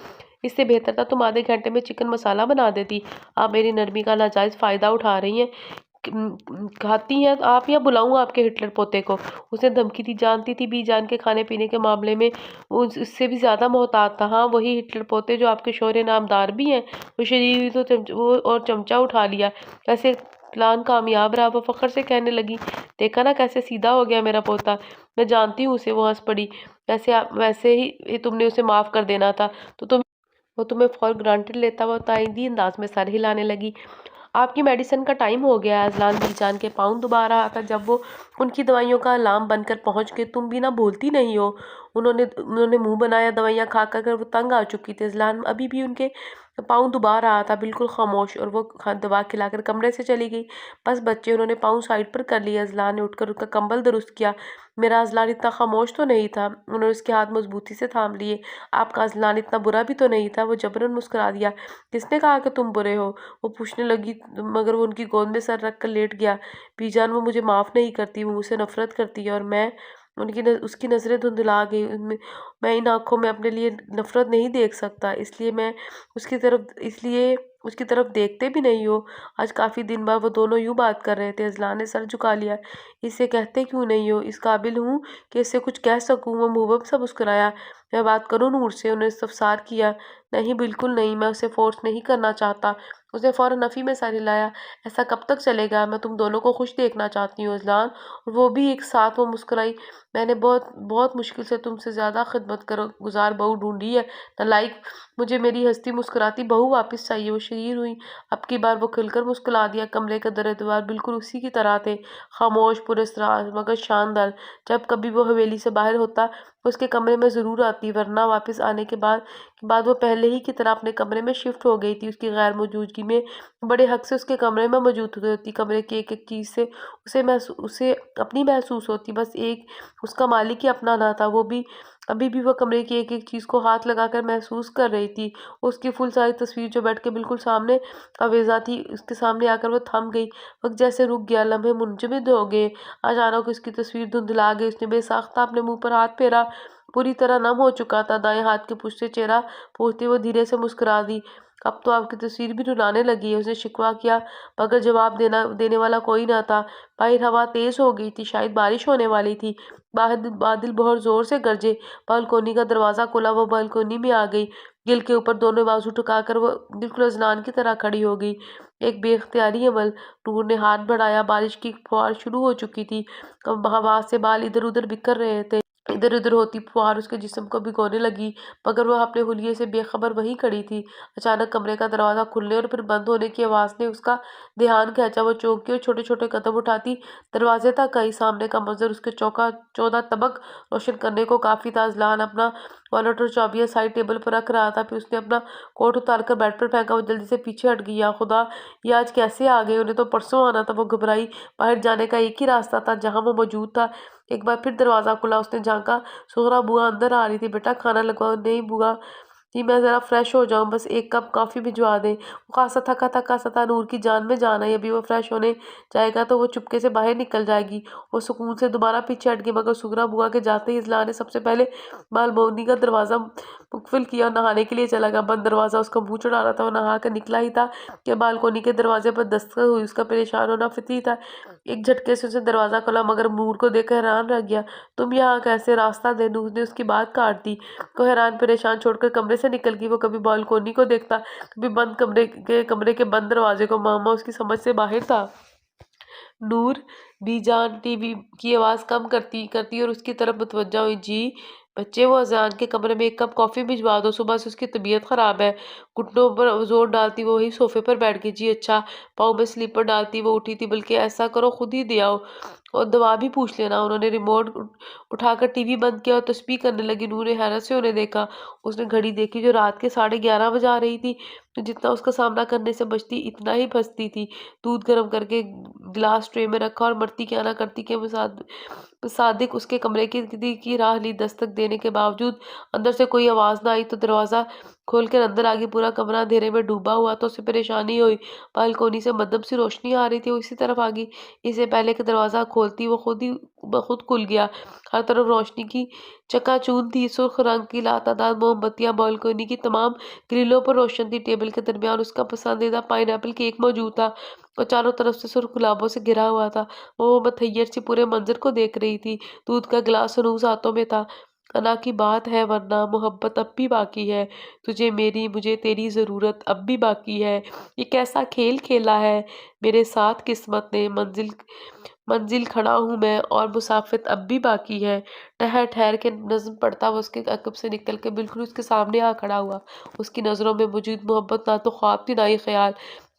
इससे बेहतर था तुम आधे घंटे में चिकन मसाला बना देती। आप मेरी नरमी का नाजायज फायदा उठा रही हैं। खाती हैं तो आप, या बुलाऊं आपके हिटलर पोते को? उसने धमकी दी। जानती थी बीजान के खाने पीने के मामले में वो इससे भी ज्यादा मोहतात था। हाँ, वही हिटलर पोते जो आपके शोहरे नामदार भी हैं। वो शरीर तो वो और चमचा उठा लिया। कैसे प्लान कामयाब रहा? वो फख्र से कहने लगी। देखा ना कैसे सीधा हो गया मेरा पोता। मैं जानती हूँ उसे। वो हंस पड़ी। वैसे ही तुमने उसे माफ कर देना था, तो वो तुम्हें फॉर ग्रांटेड लेता। वो ताइदी अंदाज में सर हिलाने लगी। आपकी मेडिसिन का टाइम हो गया है। अजलान बीजान के पाँव दुबा रहा था जब वो उनकी दवाइयों का अलार्म बनकर पहुंच गए। तुम भी ना भूलती नहीं हो। उन्होंने उन्होंने मुंह बनाया। दवाइयाँ खा कर वो तंग आ चुकी थी। अजलान अभी भी उनके पाँव दुबा रहा था, बिल्कुल खामोश, और वो दवा खिलाकर कमरे से चली गई। बस बच्चे। उन्होंने पाँव साइड पर कर लिए। अजलान ने उठकर उसका कंबल दुरुस्त किया। मेरा अजलान इतना खामोश तो नहीं था। उन्होंने उसके हाथ मजबूती से थाम लिए। आपका अजलान इतना बुरा भी तो नहीं था। वो जबरन मुस्कुरा दिया। किसने कहा कि तुम बुरे हो? वो पूछने लगी, मगर वो उनकी गोद में सर रख कर लेट गया। बीजान, वो मुझे माफ़ नहीं करती, वो मुझसे नफरत करती है, और मैं उसकी नज़रें धुंधला गई उनमें। मैं इन आँखों में अपने लिए नफरत नहीं देख सकता, इसलिए उसकी तरफ देखते भी नहीं हो। आज काफ़ी दिन बाद वो दोनों यूँ बात कर रहे थे। अजलान ने सर झुका लिया। इससे कहते क्यों नहीं हो? इस काबिल हूँ कि इससे कुछ कह सकूँ? वो मुँहबम सा मुस्कुराया। मैं बात करूँ नूर से? उन्हें इस्तफसार किया। नहीं, बिल्कुल नहीं, मैं उसे फोर्स नहीं करना चाहता। उसने फौरन नफ़ी में सर हिलाया। ऐसा कब तक चलेगा? मैं तुम दोनों को खुश देखना चाहती हूँ अजलान। और वो भी एक साथ। वो मुस्कुराई। मैंने बहुत बहुत मुश्किल से तुमसे ज़्यादा खिदमत करो गुजार बहू ढूंढी है नालायक। मुझे मेरी हंसती मुस्कुराती बहू वापस चाहिए। वो शरीर हुई। अब की बार वो खुलकर मुस्कुरा दिया। कमरे के दर द्वार बिल्कुल उसी की तरह थे, खामोश, पुरस्रार, मगर शानदार। जब कभी वो हवेली से बाहर होता, उसके कमरे में ज़रूर आती, वरना वापस आने के बाद वो पहले ही की तरह अपने कमरे में शिफ्ट हो गई थी। उसकी गैर मौजूदगी में बड़े हक से उसके कमरे में मौजूद होती। कमरे की एक एक चीज़ से उसे अपनी महसूस होती। बस एक उसका मालिक ही अपना ना था। वो भी अभी भी वो कमरे की एक एक चीज़ को हाथ लगाकर महसूस कर रही थी। उसकी फुल सारी तस्वीर जो बेड के बिल्कुल सामने अवेजा थी, उसके सामने आकर वो थम गई। वक्त जैसे रुक गया। लम्हे मुंजमद हो गए। अचानक उसकी तस्वीर धुंधला गई। उसने बेसाख्ता अपने मुंह पर हाथ फेरा। पूरी तरह नम हो चुका था। दाएं हाथ के पुष्ट से चेहरा पोंछते वो धीरे से मुस्कुरा दी। अब तो आपकी तस्वीर भी रुलाने लगी है। उसने शिकवा किया, मगर जवाब देने वाला कोई ना था। बाहर हवा तेज हो गई थी, शायद बारिश होने वाली थी। बाहर बादल बहुत जोर से गरजे। बालकोनी का दरवाजा खुला। वो बालकोनी में आ गई। गिल के ऊपर दोनों बाजू ठुकाकर वो बिल्कुल अजलान की तरह खड़ी हो गई। एक बेख्तियारी अमल। नूर ने हाथ बढ़ाया। बारिश की फुहार शुरू हो चुकी थी। हवा से बाल इधर उधर बिखर रहे थे। ادھر ادھر ہوتی فوار اس کے جسم کو بھگونے لگی، مگر وہ اپنے حلیے سے بے خبر وہیں کھڑی تھی۔ اچانک کمرے کا دروازہ کھلنے اور پھر بند ہونے کی آواز نے اس کا دھیان کھینچا۔ وہ چونکی اور چھوٹے چھوٹے قدم اٹھاتی دروازے تک آئی۔ سامنے کا منظر اس کے چودہ طبق روشن کرنے کو کافی تھا۔ اذلان اپنا والیٹ اور چابیاں سائڈ ٹیبل پر رکھ رہا تھا، پھر اس نے اپنا کوٹ اتار کر بیڈ پر پھینکا۔ وہ جلدی سے پیچھے ہٹ گئی۔ یا خدا، یہ آج کیسے آ گئے؟ انہیں تو پرسوں آنا تھا۔ وہ گھبرائی۔ باہر جانے کا ایک ہی راستہ تھا جہاں وہ موجود تھا۔ ایک بار پھر دروازہ کھلا، اس نے جھانکا۔ سغرا بوا اندر آ رہی تھی۔ بیٹا کھانا لگواؤ؟ نہیں بوا جی، میں ذرا فریش ہو جاؤں، بس ایک کپ کافی بھجوا دیں۔ وہ خاصا تھکا تھکا سا تھا۔ نور کی جان میں جان آئی، ابھی وہ فریش ہونے جائے گا تو وہ چپکے سے باہر نکل جائے گی۔ وہ سکون سے دوبارہ پیچھے ہٹ گئی، مگر سغرا بوا کے جاتے ہی اذلان نے سب سے پہلے بالمونی کا دروازہ مقفل کیا اور نہانے کے لیے چلا گیا۔ بند دروازہ اس کا منہ چڑھا رہا تھا۔ وہ نہا کر نکلا ہی تھا کہ بالکونی کے دروازے پر دستک ہوئی۔ اس کا پریشان ہونا فطری تھا۔ ایک جھٹکے سے اس نے دروازہ کھولا، مگر نور کو دیکھ کر حیران رہ گیا۔ تم یہاں کیسے؟ راستہ دے۔ نور نے اس کی بات کاٹ دی۔ وہ حیران پریشان چھوڑ کر کمرے سے نکل گئی۔ وہ کبھی بالکونی کو دیکھتا، کبھی بند کمرے کے بند دروازے کو۔ ماما اس کی سمجھ سے باہر تھا۔ نور بھی جان ٹی وی کی آواز کم کرتی اور اس کی طرف متوجہ ہوئی۔ جی بچے، وہ اذان کے کمرے میں ایک کپ کافی بھجوا دو، صبح سے اس کی طبیعت خراب ہے۔ گھٹنوں پر زور ڈالتی وہ وہی صوفے پر بیٹھ گئی۔ جی اچھا۔ پاؤں میں سلیپر ڈالتی وہ اٹھی تھی۔ بلکہ ایسا کرو خود ہی دے آؤ اور دوا بھی پوچھ لینا۔ انہوں نے ریموٹ اٹھا کر ٹی وی بند کیا اور تسبیح کرنے لگی۔ نور نے حیرت سے انہیں دیکھا۔ اس نے گھڑی دیکھی جو رات کے 11:30 بجا رہی تھی۔ جتنا اس کا سامنا کرنے سے بچتی اتنا ہی پھنستی تھی۔ دودھ گرم کر کے گلاس ٹرے میں رکھا اور مرتی کیا نہ کرتی کہ صادق اس کے کمرے کی راہ لی۔ دستک دینے کے باوجود اندر سے کوئی آواز نہ آئی تو دروازہ کھول کر اندر آگئی۔ پورا کمرہ اندھیرے میں ڈوبا ہوا تو اسے پریشانی ہوئی۔ بالکونی سے مدھم سی روشنی آ رہی تھی۔ وہ اسی طرف آگئی۔ اس سے پہلے کہ دروازہ کھولتی وہ خود کھل گیا۔ ہر طرف روشنی کی چکا چوند تھی۔ سرخ رنگ کی لاتعداد موم بتیاں بالکونی کی تمام گرلوں پر روشن تھی۔ ٹیبل کے درمیان اس کا پسندیدہ پائن ایپل کیک موجود تھا۔ وہ چاروں طرف سے سرخ گلابوں سے گھرا ہوا تھا۔ وہ متحیر سی پورے منظر کو دیکھ رہی تھی۔ دودھ کا گلاس ہنوز ہاتھوں میں تھا۔ انا کی بات ہے ورنہ محبت اب بھی باقی ہے، تجھے میری مجھے تیری ضرورت اب بھی باقی ہے۔ یہ کیسا کھیل کھیلا ہے میرے ساتھ قسمت نے، منزل کھڑا ہوں میں اور مسافت اب بھی باقی ہے۔ ٹھہر ٹھہر کے نظم پڑھتا وہ اس کے عقب سے نکل کے بالکل اس کے سامنے آ کھڑا ہوا۔ اس کی نظروں میں موجود محبت نہ تو خواب تھی نہ ہی خیال،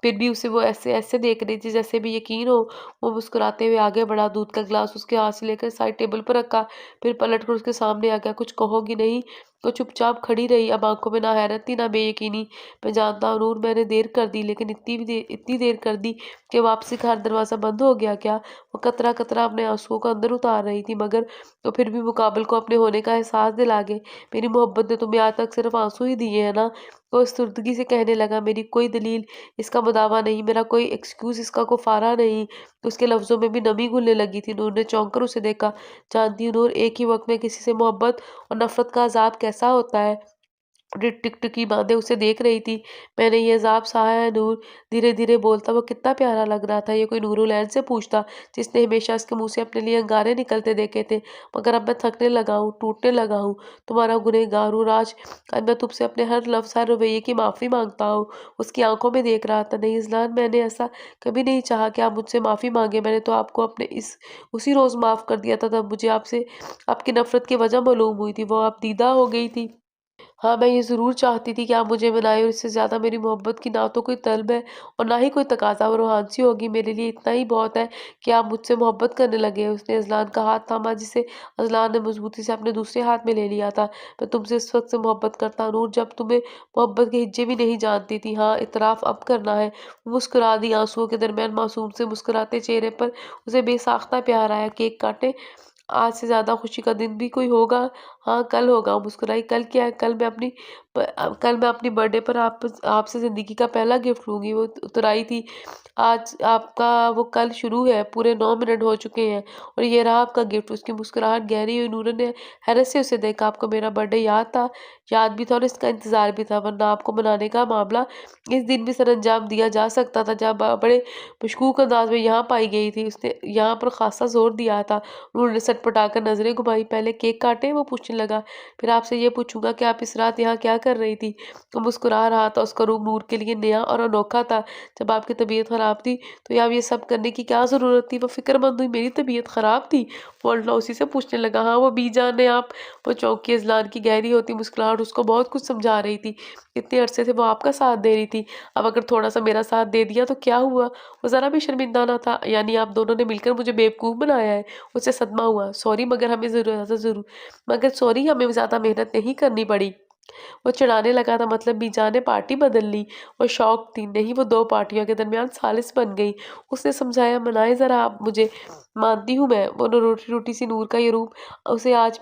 پھر بھی اسے وہ ایسے دیکھ رہی تھی جیسے بھی یقین ہو۔ وہ مسکراتے ہوئے آگے بڑھا، دودھ کا گلاس اس کے ہاتھ سے لے کر سائڈ ٹیبل پر رکھا، پھر پلٹ کر اس کے سامنے آ گیا۔ کچھ کہو گی نہیں؟ وہ چپ چاپ کھڑی رہی، اب آنکھوں میں نہ حیرت تھی نہ بے یقینی۔ میں جانتا ہوں نور، میں نے دیر کر دی، لیکن اتنی دیر کر دی کہ واپسی کا ہر دروازہ بند ہو گیا کیا؟ وہ قطرہ قطرہ اپنے آنسوؤں کو اندر اتار رہی تھی، مگر وہ پھر بھی مقابل کو اپنے ہونے کا احساس دلا گئے۔ میری محبت نے تمہیں آج تک صرف آنسو ہی دیے ہیں نا؟ وہ استردگی سے کہنے لگا۔ میری کوئی دلیل اس کا مداوا نہیں، میرا کوئی ایکسکیوز اس کا کفارہ نہیں۔ اس کے لفظوں میں بھی نمی گھلنے لگی تھی۔ نور نے چونک کر اسے دیکھا۔ جانتی ہوں نور، ایک ہی وقت میں کسی سے محبت اور نفرت کا عذاب کیسا ہوتا ہے۔ ٹکٹکی باندھے اسے دیکھ رہی تھی۔ میں نے یہ عذاب سہا ہے نور، دھیرے دھیرے بولتا وہ کتنا پیارا لگ رہا تھا۔ یہ کوئی نور العین سے پوچھتا جس نے ہمیشہ اس کے منہ سے اپنے لیے انگارے نکلتے دیکھے تھے۔ مگر اب میں تھکنے لگا ہوں، ٹوٹنے لگا ہوں، تمہارا گنہگار ہوں راج۔ آج میں تم سے اپنے ہر لفظ ہر رویے کی معافی مانگتا ہوں۔ اس کی آنکھوں میں دیکھ رہا تھا۔ نہیں اذلان، میں نے ایسا کبھی نہیں چاہا کہ آپ مجھ سے معافی مانگیں۔ میں نے تو آپ کو اسی روز معاف کر دیا تھا جب مجھے آپ سے آپ کی نفرت کی وجہ معلوم ہوئی تھی۔ وہ اب دیدہ ہو گئی تھی۔ ہاں، میں یہ ضرور چاہتی تھی کہ آپ مجھے منائیں، اور اس سے زیادہ میری محبت کی نہ تو کوئی طلب ہے اور نہ ہی کوئی تقاضا۔ وہ روحان سی ہوگی، میرے لیے اتنا ہی بہت ہے کہ آپ مجھ سے محبت کرنے لگے۔ اس نے اذلان کا ہاتھ تھاما جسے اذلان نے مضبوطی سے اپنے دوسرے ہاتھ میں لے لیا تھا۔ میں تم سے اس وقت سے محبت کرتا ہوں نور جب تمہیں محبت کے ہجے بھی نہیں جانتی تھی۔ ہاں، اعتراف اب کرنا ہے۔ وہ مسکرا دی۔ آنسوؤں کے درمیان معصوم سے مسکراتے چہرے پر اسے بے ساختہ پیار آیا۔ کیک کاٹیں؟ آج سے زیادہ خوشی کا دن بھی کوئی ہوگا؟ ہاں کل ہوگا۔ وہ مسکرائی۔ کل کیا ہے؟ کل میں اپنی برتھ ڈے پر آپ سے زندگی کا پہلا گفٹ لوں گی۔ وہ اترائی تھی۔ آج آپ کا وہ کل شروع ہے، پورے 9 منٹ ہو چکے ہیں اور یہ رہا آپ کا گفٹ۔ اس کی مسکراہٹ گہری ہوئی۔ نور نے حیرت سے اسے دیکھا۔ آپ کو میرا برتھ ڈے یاد تھا؟ یاد بھی تھا اور اس کا انتظار بھی تھا، ورنہ آپ کو منانے کا معاملہ اس دن بھی سر انجام دیا جا سکتا تھا جب بڑے مشکوک انداز میں یہاں پائی گئی تھی۔ اس نے یہاں پر خاصا زور دیا تھا۔ نور نے سٹ پٹا کر نظریں گھمائی۔ پہلے کیک کاٹیں؟ وہ پوچھنے पूछने लगा, फिर आपसे ये पूछूंगा कि आप इस रात यहाँ क्या कर रही थी। वो मुस्कुरा रहा था, उसका रूप नूर के लिए नया और अनोखा था। जब आपकी तबीयत खराब थी तो यहाँ ये सब करने की क्या ज़रूरत थी? वो फिक्रमंद हुई, मेरी तबीयत खराब थी? वो उल्टा उसी से पूछने लगा, हाँ वो बीजान ने आप। वो चौंक के इज़लान की गहरी होती मुस्कुराहट उसको बहुत कुछ समझा रही थी। इतने अरसे से वो आपका साथ दे रही थी, अब अगर थोड़ा सा मेरा साथ दे दिया तो क्या हुआ? वो ज़रा भी शर्मिंदा ना था। यानी आप दोनों ने मिलकर मुझे बेवकूफ़ बनाया है। उसे सदमा हुआ। सॉरी, मगर हमें ज़रूर मगर सॉरी, हमें ज़्यादा मेहनत नहीं करनी पड़ी। वो चिढ़ाने लगा था, मतलब बीजा ने पार्टी बदल ली। वो शौक थी, नहीं वो दो पार्टियों के दरमियान सालिस बन गई। उसने समझाया, मनाए ज़रा आप मुझे, मानती हूँ मैं। वो रोटी रोटी सी नूर का ये रूप उसे आज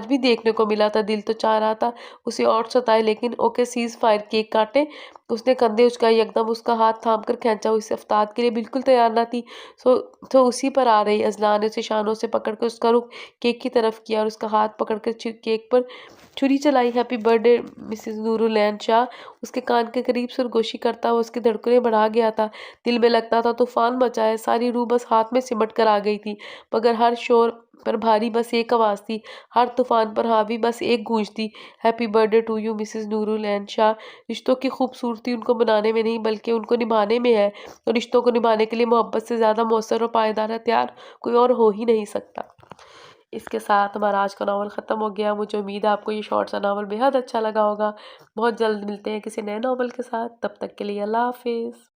भी देखने को मिला था। दिल तो चाह रहा था उसे और सताए, लेकिन ओके सीज फायर, केक काटे। उसने कंधे उचकाए, एकदम उसका हाथ थाम कर खींचा। वो इस इफ्तार के लिए बिल्कुल तैयार ना थी। तो उसी पर आ रही। अजलान ने उसे शानों से पकड़ कर उसका रुख केक की तरफ किया और उसका हाथ पकड़ कर केक पर छुरी चलाई। Happy birthday Mrs Noorulain Shah. उसके कान के करीब सरगोशी करता हुआ उसकी धड़कनें बढ़ा गया था। दिल में लगता था तूफान मचा है। सारी रूह बस हाथ में सिमट कर आ गई थी, मगर हर शोर पर भारी बस एक आवाज़ थी, हर तूफान पर हावी बस एक गूंज थी, happy birthday to you Mrs Noorulain Shah. रिश्तों की खूबसूरती उनको बनाने में नहीं बल्कि उनको निभाने में है, और रिश्तों को निभाने के लिए मोहब्बत से ज़्यादा मौसर और पायदार हथियार कोई और हो ही नहीं सकता। इसके साथ हमारा आज का नावल ख़त्म हो गया। मुझे उम्मीद है आपको ये शॉर्ट सा नावल बेहद अच्छा लगा होगा। बहुत जल्द मिलते हैं किसी नए नावल के साथ। तब तक के लिए अल्लाह हाफ़िज़।